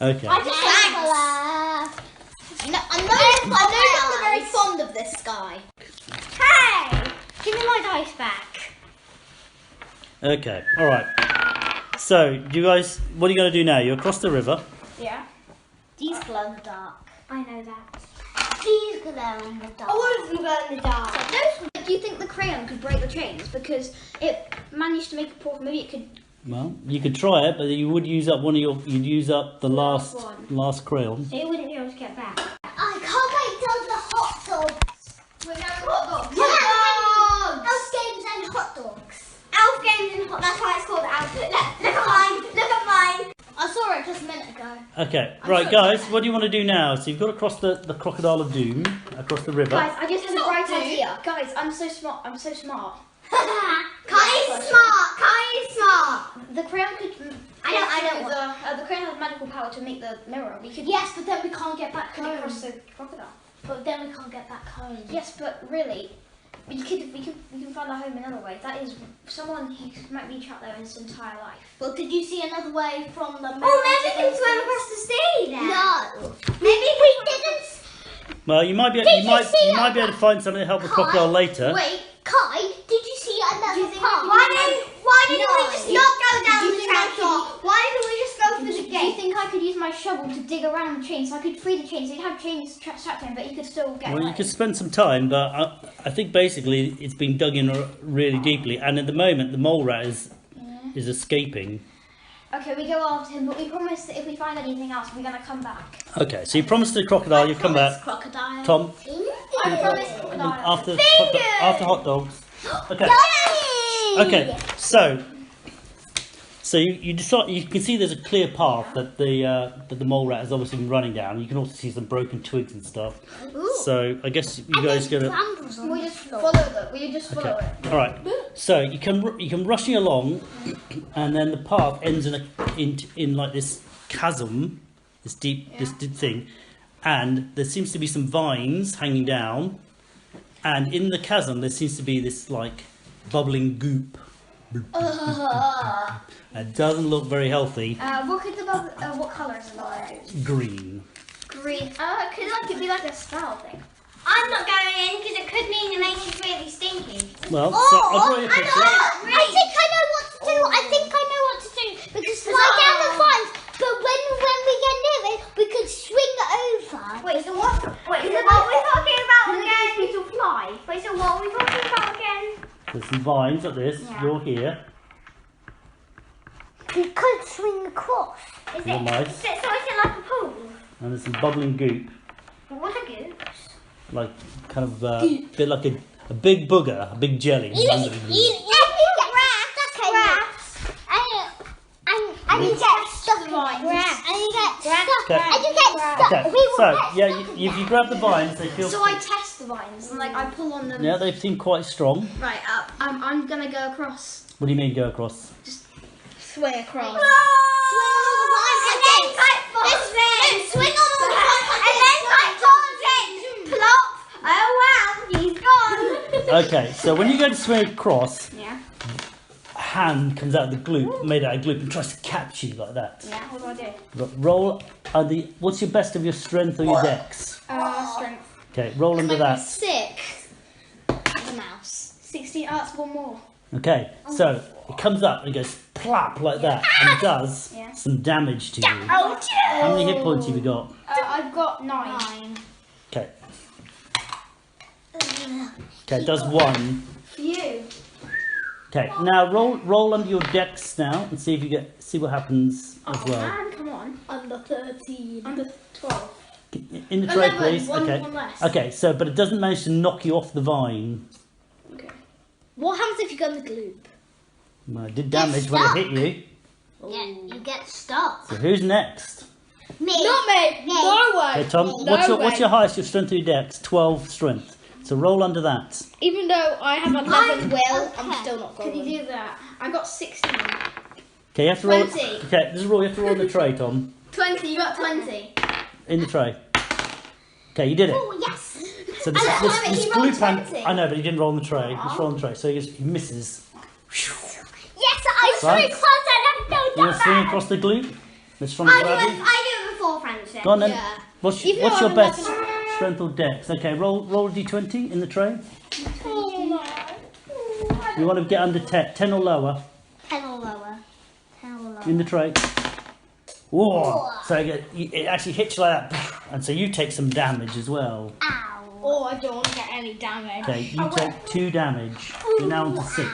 Okay. I just I know you're very fond of this guy. Hey! Give me my dice back. Okay. All right. So, you guys, what are you going to do now? You're across the river. Yeah. These glow in the dark. I know that. These glow in the dark. I want them to glow in the dark. Do you think the crayon could break the chains? Because it managed to make a port. Maybe it could. Well, you could try it, but you would use up you'd use up the last crayon. It wouldn't be able to get back. I can't wait till the hot dogs. We're having hot dogs. Elf games and hot dogs. Elf games and hot. That's why it's called Elf. Look at mine. Look at mine. I saw it just a minute ago. Okay. Right, guys, what do you want to do now? So you've got to cross the Crocodile of Doom, across the river. Guys, I just had a Stop, bright dude. idea. Guys, I'm so smart. I'm so smart. Kylie's smart. Kylie's smart. The crayon could. I don't The crayon has magical power to make the mirror. We could. Yes, but then we can't get back Could it home. cross the crocodile? But then we can't get back home. Yes, but really, we can find our home another way. That is someone who might be trapped there in his entire life. But did you see another way from the Oh, maybe we can swim across the sea then. No. Maybe We didn't. Well, you might be able to find something to help the crocodile later. Wait, Kai, did you see another part? Why didn't we just not go down Do you the think I trapdoor? Why didn't we just go through the Do you gate? think I could use my shovel to dig around the chain so I could free the chain so you'd have chains strapped to him, but you could still get Well, away? you could spend some time, but I think basically it's been dug in really deeply, and at the moment the mole rat is escaping. Okay, we go after him, but we promise that if we find anything else, we're gonna come back. Okay, so you promised the crocodile you'd come back. Crocodile. Tom, I promise crocodile. after hot dogs. Okay. Okay. So you decide. You can see there's a clear path that the mole rat has obviously been running down. You can also see some broken twigs and stuff. So I guess you guys gotta. We just follow it. We just follow Okay. it. All right. So you come rushing along, and then the path ends in like this chasm, this deep thing, and there seems to be some vines hanging down, and in the chasm there seems to be this like bubbling goop. It doesn't look very healthy. What colour is the bubble? Green. Green. Could be like a spell thing. I'm not going in because it could mean the nation's really stinky. Well, so I'll draw you a picture. I think I know what to do. I think I know what to do. Because slide down the vines. But when we get near it, we could swing over. Wait, so what? Wait, so what are we talking about again? To fly. Wait, so what are we talking about again? There's some vines like this. You're here. We could swing across. Is You're it? nice. So it's like a pool. And there's some bubbling goop. What a goose. Like kind of a bit like a big booger, a big jelly. And you get stuck in grass. And you get stuck. Okay. And you get stuck. Okay. So if you grab the vines, they feel. So I test the vines and I pull on them. Yeah, they seem quite strong. Right. I'm gonna go across. What do you mean go across? Swing across. Swing on the vines and then swing on the vines and then falls in. Plop. Oh wow, he's gone. Okay, so when you go to swing across, Yeah. a hand comes out of the gloop, made out of gloop, and tries to catch you like that. Yeah. What do I do? Roll what's your best of your strength or your dex? Strength. Okay, roll under that. 6. The mouse. 16. Oh, that's one more. Okay, so it comes up and it goes plap like that, and it does some damage to you. Oh, How many hit points have you got? I've got 9. Okay. Okay, it does 1. Phew. Okay, now roll under your dex now and see if you see what happens as well. Man, come on. Under 13. Under 12. In the tray, 11, please. one Okay. less. Okay, so but it doesn't manage to knock you off the vine. Okay. What happens if you go in the gloop? Well, it did damage when it hit you. Yeah, you get stuck. So who's next? Me. Not me. No way. Okay, Tom. What's your highest? Your strength or your dex? 12 strength. So roll under that. Even though I have 11 will, I'm still not Can going. you do that? I got 16. Okay, you have to roll. 20. Okay, this is a rule. You have to roll in the tray, Tom. 20. You got 20. In the tray. Okay, you did it. Oh, yes. So this he rolled glue pan. 20. I know, but he didn't roll in the tray. Let's roll in the tray. So he misses. Yes, I Right. swing across and You want to swing across the glue? Let's try and grab you. I do it before friendship. Go on then. Yeah. What's Even your though I'm best 11. strength or dex? Okay, roll a d20 in the tray. Oh no. You want to get under 10 or lower 10 or lower. 10 or lower. in the tray. Whoa! So it actually hits you like that, and so you take some damage as well. Ow. Oh, I don't want to get any damage. Okay, you take 2 damage. You're now on to 6.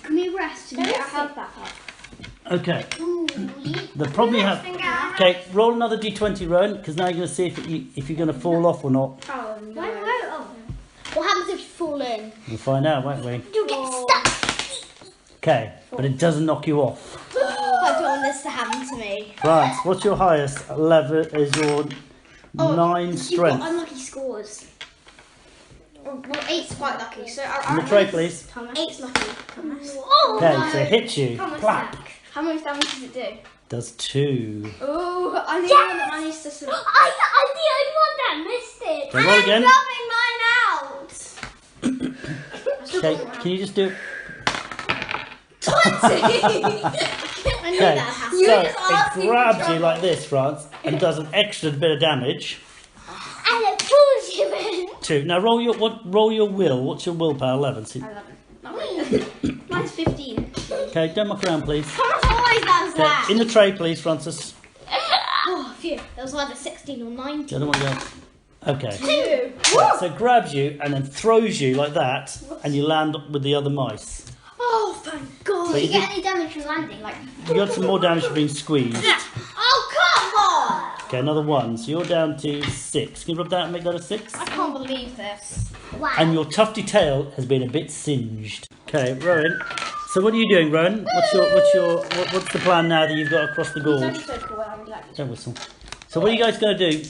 Can we rest and Get get our our health health? back up. Okay. The problem you have. Okay, roll another d20, Rowan, because now you're going to see if you're going to fall off or not. Oh, no. What happens if you fall in? We'll find out, won't we? You get stuck. Okay, but it doesn't knock you off. I don't want this to happen to me. France, what's your highest? 11 is your 9 You've strength. got unlucky scores. Well, 8's quite lucky, so In the tray, please. 8's lucky. Oh, Okay, so it hits you. How much Clap. damage? How much damage does it do? Does 2. Oh, I need one that managed to sort of... I'm the only one that missed it. Okay, roll again. Rubbing mine out. Okay, can you just do it? 20! I knew Okay, that happened. so it grabs you like this, France, and does an extra bit of damage. And it pulls you in. 2. Now roll your will. What's your willpower? 11. So, 11. Not really. Mine's 15. okay, don't muck around, please. Always does Okay, that. in the tray, please, Francis. Oh, phew. That was either 16 or 19. The other one go. Okay. 2. Right, so it grabs you and then throws you like that, and you land with the other mice. Oh, thank God. So Did you, you get any damage from landing? Like, you got some more damage from being squeezed. oh, come on. Okay, another 1. So you're down to 6. Can you rub that and make that a 6? I can't believe this. Wow. And your tufty tail has been a bit singed. Okay, Rowan. So what are you doing, Rowan? What's the plan now that you've got across the gorge? That's so cool. I would like to. Don't whistle. So what are you guys going to do?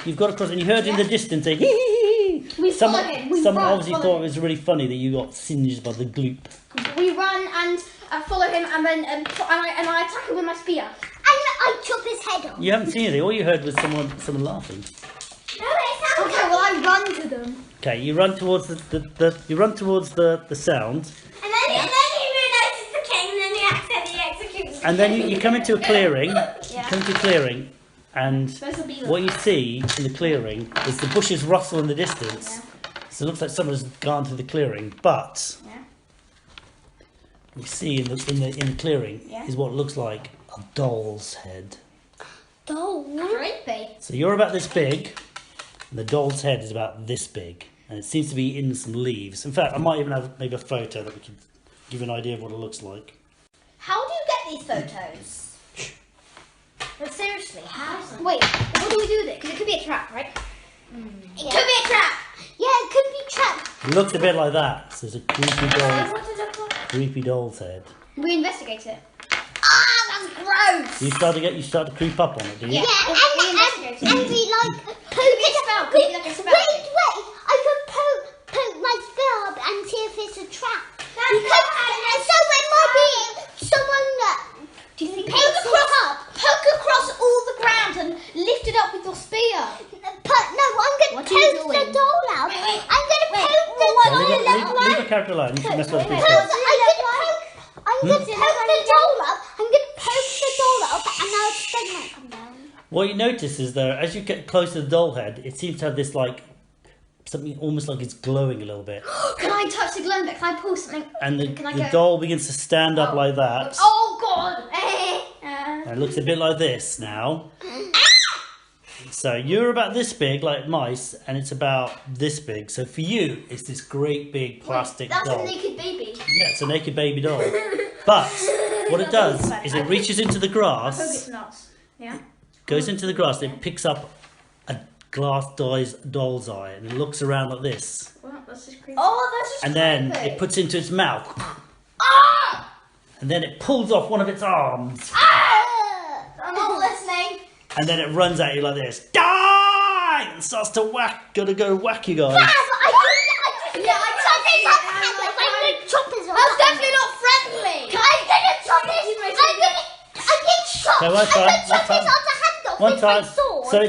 You've got across, and you heard in the distance a hee hee hee. Someone obviously thought it was really funny that you got singed by the gloop. We run and follow him, and then and I attack him with my spear. And I chop his head off. You haven't seen anything. All you heard was someone laughing. No, it sounds Okay, well I run to them. Okay, you run towards the sound, And then he realises the king, and then he accidentally executes the and then king. you come into a clearing. Yeah. You come into a clearing, and Supposed to be what you see in the clearing is the bushes rustle in the distance. So it looks like someone's gone through the clearing, but you see in the clearing is what looks like a doll's head. Creepy. So you're about this big, and the doll's head is about this big, and it seems to be in some leaves. In fact, I might even have maybe a photo that we can give you an idea of what it looks like. How do you get these photos? But seriously, how? Wait, what do we do with it? Because it could be a trap, right? It could be a trap. Yeah, it could be trap. It looks a bit like that. So it's a creepy What is it? doll's head. We investigate it. Ah, that's gross. You start to creep up on it, do you? Yeah, we investigate it. and we like poke Could be a spell. Could be like a spell. Wait, I could poke my spear up and see if it's a trap. And so it might be someone that Do you think poke across all the ground and lift it up with your spear. No, I'm going to poke the doll character alone. You should mess with the big I'm going to poke the doll up. I'm going to poke the doll up, and now its leg might come down. What you notice is though, as you get close to the doll head, it seems to have this like something almost like it's glowing a little bit. Can I touch the glowing bit? Can I pull something? And the doll begins to stand up like that. Oh God! And it looks a bit like this now. So you're about this big, like mice, and it's about this big. So for you, it's this great big plastic doll. That's a naked baby. Yeah, it's a naked baby doll. But what it does is it reaches into the I hope grass, it's nuts. Yeah. goes into the grass, and it picks up a glass doll's eye, and it looks around like this. Well, that's just creepy. Oh, that's just And then it puts into its mouth. Ah! And then it pulls off one of its arms. I'm not listening. And then it runs at you like this. Die! And starts to whack. Gotta go whack you guys. I'm going to chop his arm. That's definitely not friendly. I'm going to chop his Okay, one time. So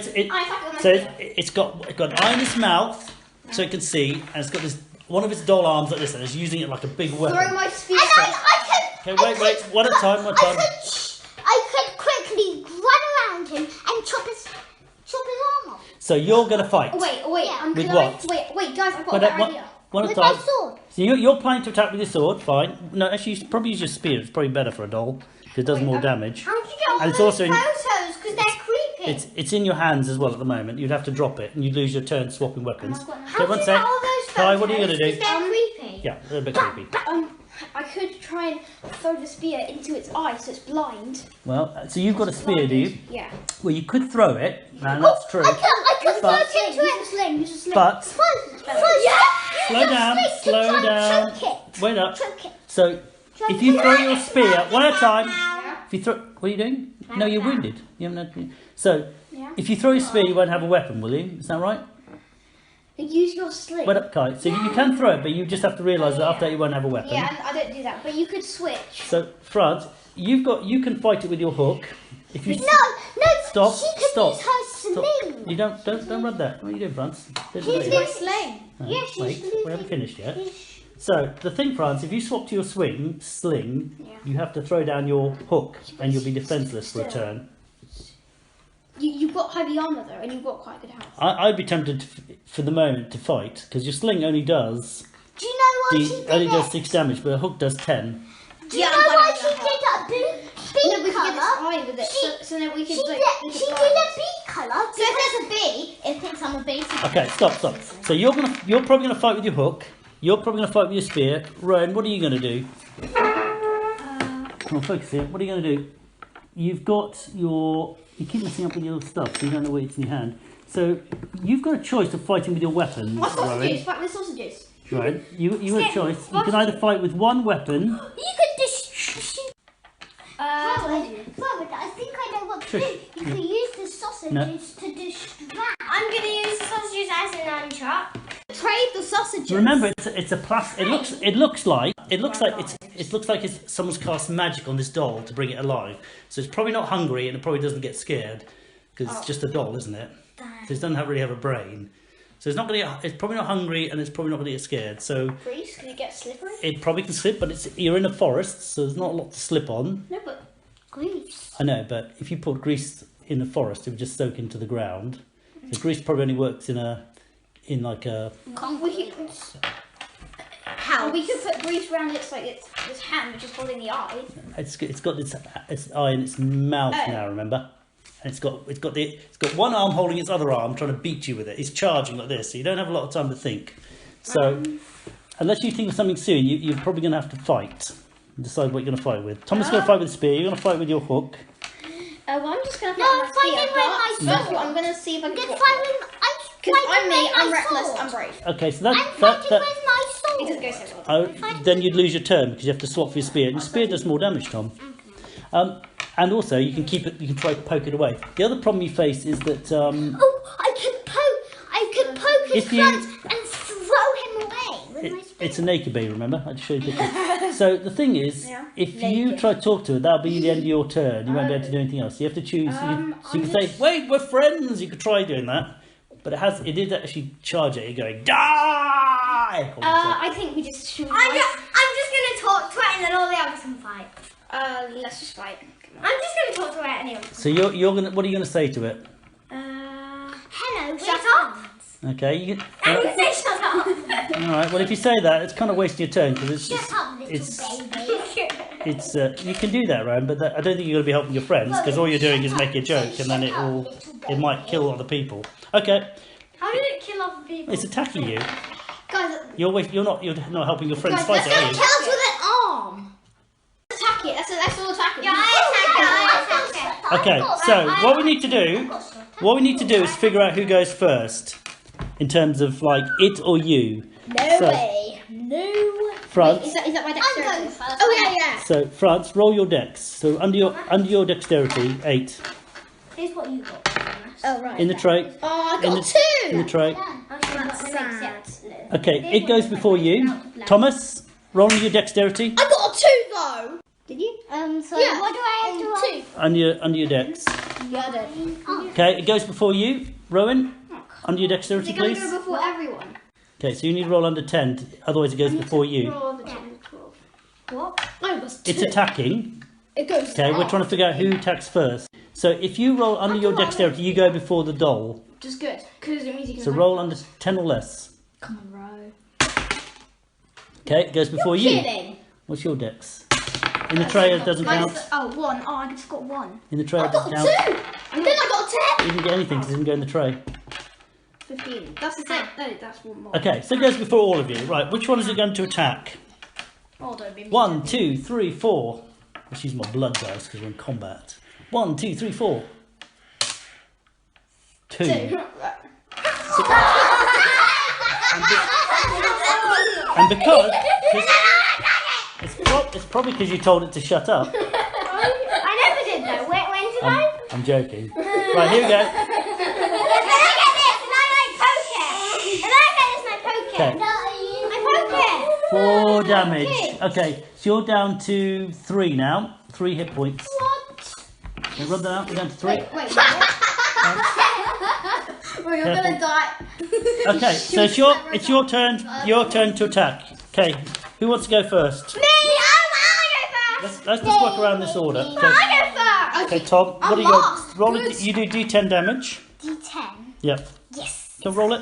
it's got an eye in its mouth, so it can see, and it's got this one of its doll arms like this, and it's using it like a big weapon. Throw my spear. Okay, wait, one at a time. I could quickly run around him and chop his arm off. So you're gonna fight. Wait. With what? Wait, guys, I've got a better idea. One at a With my time. sword. So you're planning to attack with your sword, fine. No, actually, you should probably use your spear. It's probably better for a doll because it does more damage. How did you get all And it's those also in- photos? Because they're creepy. It's in your hands as well at the moment. You'd have to drop it, and you'd lose your turn swapping weapons. How one did you sec. get all those photos? Kai, what are you gonna do? Because they're creepy. Yeah, they're a bit creepy. I could try and throw the spear into its eye so it's blind. Well, so you've got a spear, do you? Yeah. Well, you could throw it, and that's true. I could throw But- it into it. Use a sling. But slow Slow down. Choke it. Wait up. Choke it. So if you throw your spear one at a time, Yeah. if you throw, what are you doing? No, you're wounded. You haven't had. So Yeah. if you throw your spear, you won't have a weapon, will you? Is that right? Use your sling. Wait up, Kai. So you can throw it, but you just have to realise that after that you won't have a weapon. Yeah, and I don't do that, but you could switch. So Franz, you can fight it with your hook. If you No, Stop, she could stop, use her sling. you don't run that. What are you doing, Franz? Don't do She's that My yet. sling. Yeah, she's Wait, we losing. haven't finished yet. So the thing, Franz, if you swap to your sling, you have to throw down your hook, and you'll be defenceless for a turn. You've got heavy armour though, and you've got quite good health. I'd be tempted for the moment to fight because your sling only does Do you know what she did? only does 6 damage, but a hook does 10. Do you know why she did a bee No, we can get this colour? eye with it, so that we can She like. did a bee colour. So if there's a bee, it thinks I'm a bee. Okay, stop. So you're probably gonna fight with your hook. You're probably gonna fight with your spear. Rowan, what are you gonna do? Come on, focus here. What are you gonna do? You've got your. You keep messing up with your stuff, so you don't know what's in your hand. So you've got a choice of fighting with your weapon, What sausages? Rowan. Fight with sausages. Right? You have a choice. You can either fight with one weapon. You could just shoot. Forward, I think I know what to do. Shush. You could use the sausages No. to distract. I'm going to use the sausages as an nunchuck. Trade the sausages. Remember, it's a plastic. It looks like someone's cast magic on this doll to bring it alive. So it's probably not hungry, and it probably doesn't get scared because it's just a doll, isn't it? So it doesn't really have a brain. So it's not going to. It's probably not hungry, and it's probably not going to get scared. So Grease? Can it get slippery? it probably can slip, but you're in a forest, so there's not a lot to slip on. No, but Grease. I know, but if you put grease in the forest, it would just soak into the ground. So grease probably only works in like a. we could put grease around its hand, which is holding the eye. It's got its eye in its mouth now. Remember, and it's got one arm holding its other arm, trying to beat you with it. It's charging like this, so you don't have a lot of time to think. So, unless you think of something soon, you're probably going to have to fight. And decide what you're going to fight with. Thomas is going to fight with a spear. You're going to fight with your hook. Well, I'm just going to No, fight I'm fighting with my with my sword. I'm going to see if I can Good get fighting. Because I'm me, I'm my reckless, sword. I'm brave. Okay, so I'm that fighting with my It sword. doesn't go so well. then you'd lose your turn because you have to swap for your spear. And your spear does more damage, Tom. And also you can keep it. You can try to poke it away. The other problem you face is that Oh, I could poke his If you- front and throw him away with my spear. it's a naked bee. Remember, I just showed you pictures. So the thing is, Yeah. if you try to talk to it, that'll be the end of your turn. You won't be able to do anything else. You have to choose. So you can say, "Wait, we're friends." You could try doing that, but it did actually charge at you, going die, I think we just should. I'm just gonna talk to it and then all the others can fight. Let's just fight. I'm just gonna talk to it anyway. So you're gonna. What are you gonna say to it? Hello, Shut up. Okay. You can, I didn't say shut up. all right. Well, if you say that, it's kind of wasting your turn because it's Shut up, little baby. it's you can do that, Ryan, but I don't think you're gonna be helping your friends because all you're doing is making a joke and then it might kill other people. Okay. How did it kill other people? It's attacking you. Guys, You're not helping your friends guys, fight, let's are go you? kill us with an arm. Attack it. Let's all attack it. Yeah, I attack it. Okay, so what we need to do is figure out who goes first in terms of like it or you. No So- way. No. France. Is that my I'm dexterity? going first. Oh yeah. So France, roll your dex. So under your dexterity, 8 Here's what you got. Oh right. in the tray. Oh, I In got the 2. in the tray. That's Okay, it goes before you. Thomas, roll your dexterity I got a 2 though. Did you? So Yeah. what do I have to roll? 2. under your dex. Yeah, I did. Okay, it goes before you. Rowan, under your dexterity, Is it going to please. go before everyone? Okay, so you need to roll under 10, otherwise it goes before you. Roll the 10, 12. What? No, it was 2. It's attacking. It goes. Okay, we're trying to figure out who attacks first. So if you roll under your dexterity, you go before the doll. Just good, because it means you can. So roll under 10 or less. Come on, bro. Okay, it goes before you. Kidding. What's your dex? In the tray, it doesn't count. Oh, 1. Oh, I just got 1. In the tray, I it got doesn't a 2. count. And then I got a 10. You didn't get anything because it didn't go in the tray. 15. That's the same. No, that's 1 more. Okay, so it goes before all of you. Right, which one is it going to attack? Oh, don't be 1, 2, 3, 4. Let's use my blood dice because we're in combat. 1, 2, 3, 4. 2. 2. And because it's probably because you told it to shut up. I never did though. When did I? I'm joking. Right, here we go. And I get this and I poke it. And I get this and I poke it. Okay. I poke it. 4 damage. Okay, so you're down to 3 now. 3 hit points. What? Okay, rub that out. We're down to 3. Wait. Well, you're Careful. gonna die. Okay, so it's your turn. Your turn to attack. Okay, who wants to go first? Me! I go first. Let's just work around this order. Okay, I go first. okay Tom, what are you? Roll it. You do D10 damage. D10. Yep. Yes. Can roll it.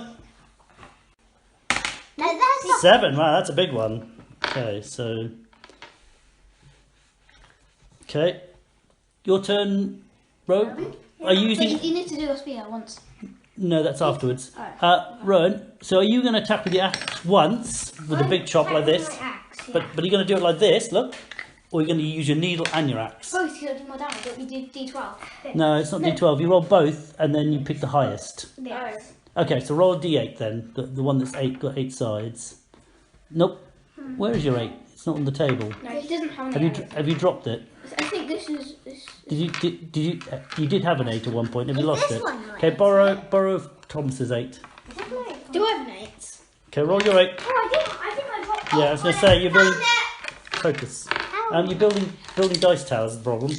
No, that's not. 7. Wow, that's a big one. Okay, so. Okay, your turn, Ro. Are you using? You need to do a spear once. No, that's afterwards. Alright. Rowan, so are you going to attack with the axe once with a big chop like this? But are you going to do it like this? Look, or are you going to use your needle and your axe? Both because I do more damage. But we did D12. No, it's not D12. You roll both, and then you pick the highest. Oh. Okay, so roll a D8 then. The one that's got 8 sides. Nope. Where is your 8? It's not on the table. No, he doesn't have Have any. you dropped it? I think this is. This. You did have an 8 at one point. Have you lost this it? one your Okay, borrow Thomas's 8. Do I have an 8? Okay, roll your 8. Oh, I think I dropped. Yeah, I was going to say you're building. Found Focus. You're building dice towers. Is the problem,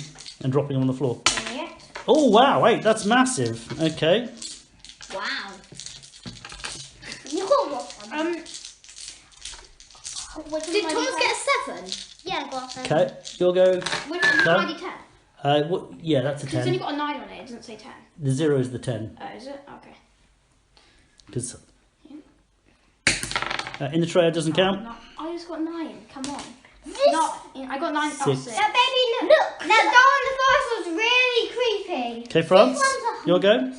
and dropping them on the floor. it. Oh wow, 8. That's massive. Okay. Wow. You got what? Did Thomas get a 7? Yeah, I got them. Okay, you'll go. Which No. one? 10. Yeah, that's a It's only 10. got a 9 on it. It doesn't say 10. The 0 is the 10. Oh, is it? Okay. Because in the tray it doesn't count. No, I just got 9. Come on. This. No, I got 9. Oh, 6. 6. That baby, look. That doll on the forest was really creepy. Okay, France, one's a you'll go.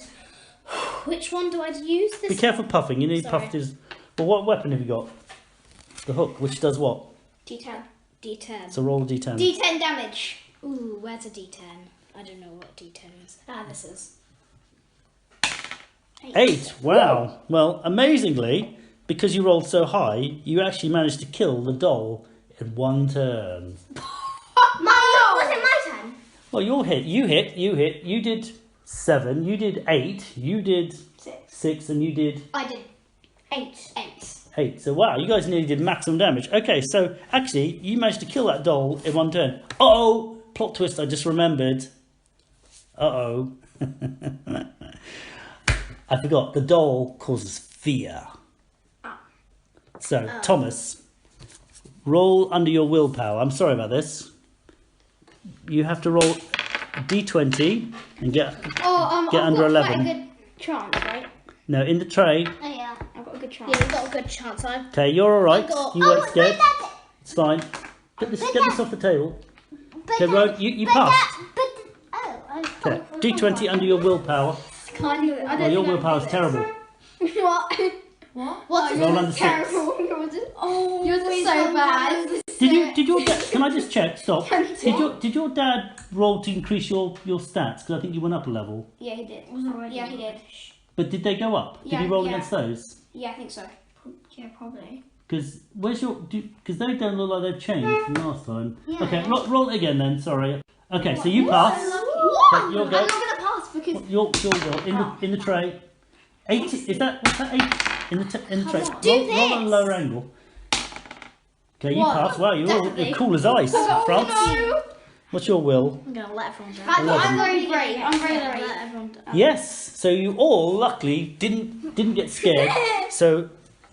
Which one do I use? This. Be careful puffing. You need Sorry. puffed is. Well, what weapon have you got? The hook, which does what? D10. D10. So roll a D10. D10 damage. Ooh, where's a D10? I don't know what D10 is. This is. 8. Wow. Well, amazingly, because you rolled so high, you actually managed to kill the doll in one turn. Was it my turn? Well, you hit. You did 7. You did 8. You did 6, and you did I did 8. 8. So wow, you guys nearly did maximum damage. Okay, so actually, you managed to kill that doll in one turn. Uh-oh! Plot twist, I just remembered. Uh-oh. I forgot, the doll causes fear. So, Thomas, roll under your willpower. I'm sorry about this. You have to roll a d20 and get under 11. Quite a good chance, right? No, in the tray. Oh, yeah. I've got a good chance. Yeah, we've got a good chance. Okay, you're all right. You weren't scared. But It's fine. Get this off the table. But Okay, Ro, you passed. Oh, Okay, d20 under your willpower. Can't do it. Well, your willpower's terrible. What? What? Roll under 6. Oh, yours is so bad. Did your dad? Can I just check? Stop. Did your dad roll to increase your stats? Because I think you went up a level. Yeah, he did. Yeah, he did. But did they go up? Did he roll against those? Yeah, I think so. Yeah, probably. Because where's your? Because they don't look like they've changed from last time. Yeah. Okay, roll it again then. Sorry. Okay, so you pass. What? You'll go. I'm not gonna pass because You'll go in the tray. 80. Is that what's that 8 in the tray? Roll on a lower angle. Okay, you pass. Wow, you're cool as ice, France. No. What's your will? I'm gonna let everyone down. I'm very great. I'm very great. Let everyone down. Yes. So you all luckily didn't get scared. So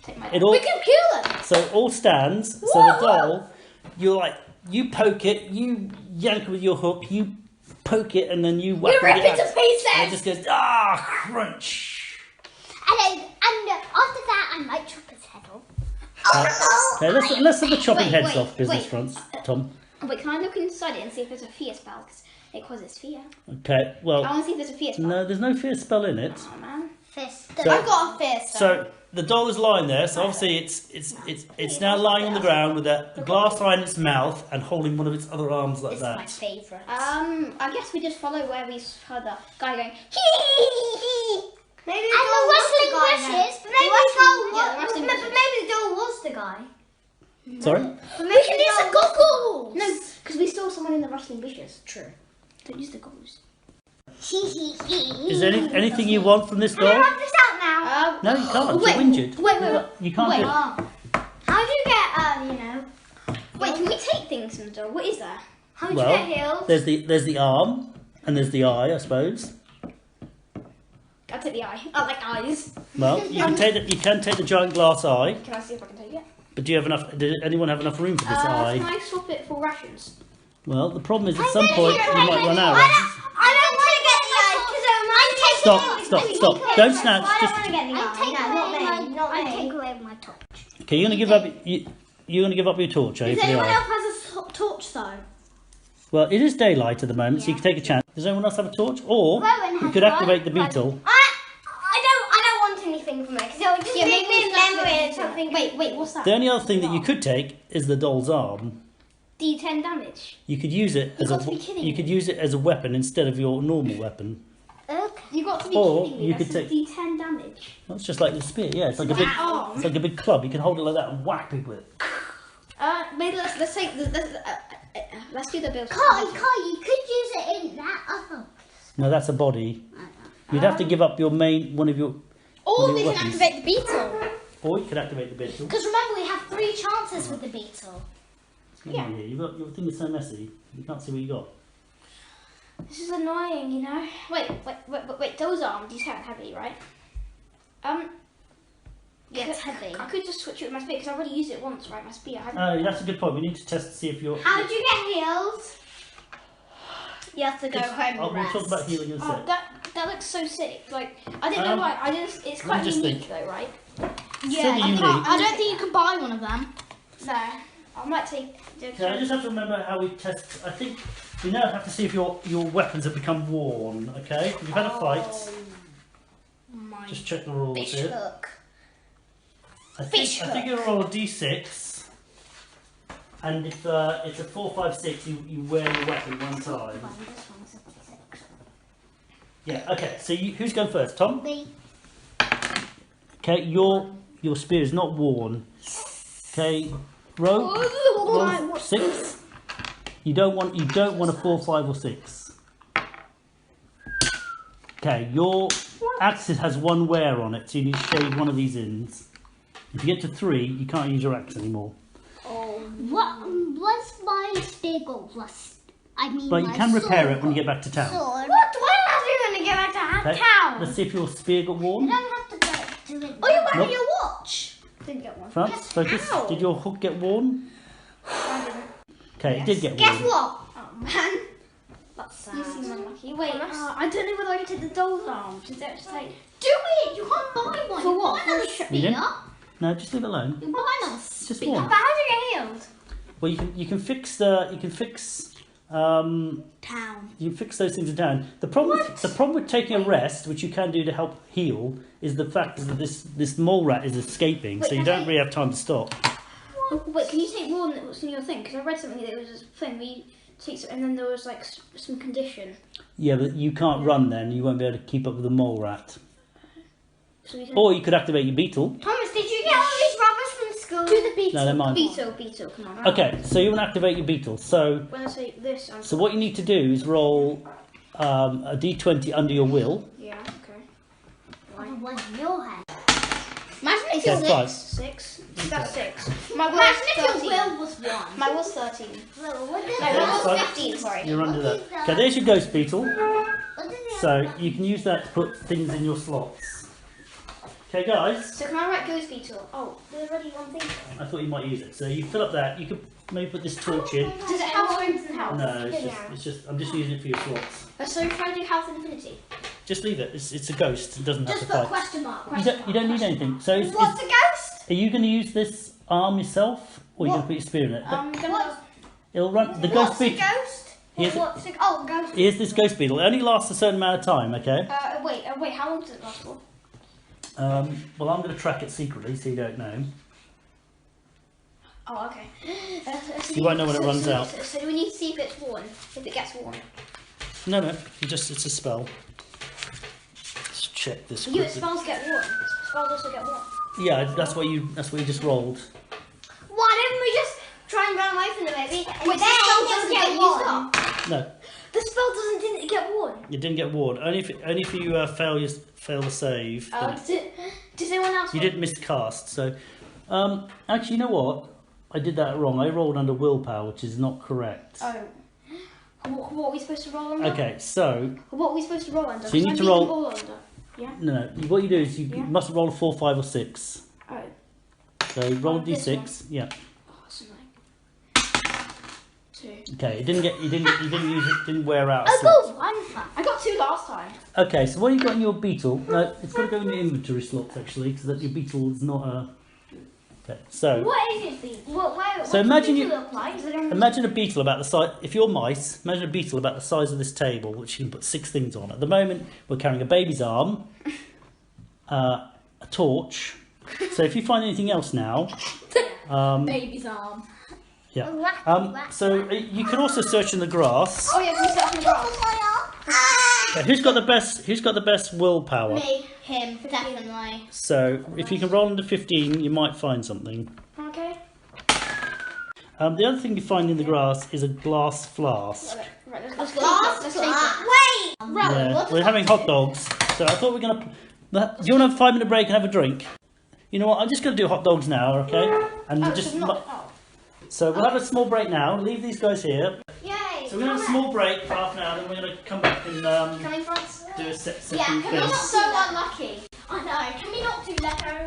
We can kill them. So all stands. So the doll, you poke it, you yank it with your hook, you poke it, and then you whack We it. rip it to pieces. And it just goes crunch. And after that, I might chop his head off. Okay, let's have the chopping Wait, heads off business fronts, Tom. Wait, can I look inside it and see if there's a fear spell? Because it causes fear. Okay, well, I want to see if there's a fear spell. no, there's no fear spell in it. Oh man. Fist. So- I've got a fist. So the doll is lying there. So obviously it's now lying on the ground with a glass eye in its mouth and holding one of its other arms like It's my that. favourite. I guess we just follow where we heard the guy going hee hee hee. Maybe And the rustling bushes. Maybe the doll was the guy. Sorry. But maybe we can use the goggles. No, because we saw someone in the rustling bushes. True. Don't use the goggles. Is there anything you want from this Can I doll? wrap this out now? No, you can't. Wait, You're injured. wait. You can't do it. How do you get, Wait, can we take things from the door? What is there? how do you Well, get heels? there's the arm and there's the eye, I suppose. I'll take the eye. I like eyes. Well, you can take the giant glass eye, Can I see if I can take it? but do you have enough? Did anyone have enough room for this Can eye? I swap it for rations? Well, the problem is at some point you might run out. I don't want to get the eye because Stop! Don't snatch. I Just don't want to get the eye. No, not me. take away my torch. okay. You're gonna give up. You're gonna give up your torch, are you? Does For the anyone eye? else has a torch though? Well, it is daylight at the moment, so you can take a chance. Does anyone else have a torch? Or Rowan you has could one. activate the beetle. I don't want anything from it because it would just make me remember something. Wait, what's that? The only other thing that you could take is the doll's arm. D10 damage. You could use it as You've got to be kidding you could use it as a weapon instead of your normal weapon. Okay. You got to be Or kidding me. you That's could a take- D10 damage. That's just like the spear. Yeah, it's like a big. Wow. It's like a big club. You can hold it like that and whack people with it. Maybe let's take let's do the build. Kai, you could use it in that other. No, that's a body. You'd have to give up your main one of your. Or With we your can weapons. activate the beetle. Or you could activate the beetle. Because remember, we have 3 chances with the beetle. Come on here. Your thing is so messy. You can't see what you got. This is annoying, you know. Wait. Those arms, you sound heavy, right? Yeah, it's heavy. I could just switch it with my spear because I already used it once, right? My spear. That's a good point. We need to test to see if you're. How do you get heels? You have to go home and We'll rest. talk about healing in a Oh, sec. that looks so sick. Like I didn't know why. It's quite just unique think. though, right? Yeah, unique. I don't think you can buy one of them. No, I might take. Okay, I just have to remember how we test. I think we now have to see if your weapons have become worn. Okay, you've had a fight. My Just check the rules fish here. hook. I think you'll roll a d6, and if it's a 4, 5, 6, you wear your weapon one time. Yeah. Okay. So who's going first? Tom. Me. Okay. Your spear is not worn. Okay. Roll 6. You don't want a 4, 5, or 6. Okay. Your axe has 1 wear on it, so you need to shave one of these ends. If you get to 3, you can't use your axe anymore. What was my spear got rust? I mean, But you my can repair sword it when you got- get back to town. Sword. What? Why am I going to get back to Okay. town? Let's see if your spear got You worn. don't have to go to it. Oh, you're wearing Nope. your watch. Didn't get one. France, focus. Ow. Did your hook get worn? I didn't. Okay, it did get Guess worn. what? Oh man. That's sad. You seem unlucky. Wait, I don't know whether I can take the doll's arms. Is that just like... Do it! You can't buy one. For what? For a You spear. No, just leave it alone. You buy one. It's just But one. how do you get healed? Well, you can fix Town. you can fix those things in town. The problem with taking a rest, which you can do to help heal, is the fact that this mole rat is escaping, Wait, so you don't really have time to stop. Wait, can you take more than what's in your thing? Because I read something that it was a thing where you take some, and then there was like some condition. Yeah, but you can't run then. You won't be able to keep up with the mole rat. So we can... Or you could activate your beetle. Thomas, did you get all these rubbish from school? Do the beetle. No, they're mine. Beetle, come on. Okay, so you want to activate your beetle. So When I say this, I'm... what you need to do is roll a d20 under your will. Yeah, okay. What's your head? Imagine if Okay, it five. was 6. That's 6. My will Imagine was if your 13. will was 1. My will's 13. Well, what does No, Okay, my will's fine. 15, sorry. You're under that. Okay, there's your ghost beetle. what does it So you can use that to put things in your slots. Okay, guys. So can I write ghost beetle? Oh, there's already one thing. I thought you might use it. So you fill up that. You could maybe put this torch in. Does it have strength and health? No, it's just I'm just using it for your slots. So try to do health and infinity. Just leave it. It's a ghost. It doesn't have Just to put a fight. question mark. You don't need anything. So What's a ghost? are you going to use this arm yourself, or are you going to put your spear in it? I'm gonna... It'll run. The What's ghost a beetle. ghost? Here's, What's a ghost? here's this ghost beetle. It only lasts a certain amount of time. Okay. Wait, how long does it last for? Well, I'm going to track it secretly, so you don't know. Oh, okay. You won't know when it runs out. So do we need to see if it's worn? If it gets worn? No. It's a spell. Let's check this. Yeah, quickly. spells get worn. Spells also get worn. Yeah, that's what you just rolled. Why didn't we just try and run away from the baby? Wait, the spell doesn't get used up. No, The spell didn't get worn. it didn't get ward. Only if you fail the save. then Does anyone else? you didn't miss the cast. So, actually, you know what? I did that wrong. I rolled under willpower, which is not correct. Oh. What are we supposed to roll under? Okay, so What are we supposed to roll under? So you need Can to I roll- leave the ball under? Yeah. no. What you do is you Yeah. must roll a 4, 5, or 6. Oh. So roll Oh, this d6. Yeah. Oh, that's annoying. 2. Okay. You didn't use it. Didn't wear out. a I slot. got one for. I got 2 last time. Okay. So what you got in your beetle? No, it's got to go in your inventory slots actually, so that your beetle is not a. Okay. So. What is it, Pete? So imagine you- look like? Imagine a beetle about the size. If you're mice, imagine a beetle about the size of this table, which you can put 6 things on. At the moment, we're carrying a baby's arm, a torch. So if you find anything else now, Baby's arm. yeah. So you can also search in the grass. Oh yeah, we set up in the grass. Okay, who's got the best willpower? Me. Him, definitely. So if you can roll under 15, you might find something. Okay. The other thing you find in the grass is a glass flask. Right, A let's glass take it. Wait! Yeah, we're having hot dogs, so I thought we were gonna. Do you want to have a 5-minute break and have a drink? You know what? I'm just gonna do hot dogs now, okay? And Oh, just so not... Oh. so we'll have a small break now. Leave these guys here. Yay! So we're gonna have a small break for half an hour, then we're gonna come back and Coming from us? do a second Yeah, can we thing. not so unlucky? I know. Can we not do Lego?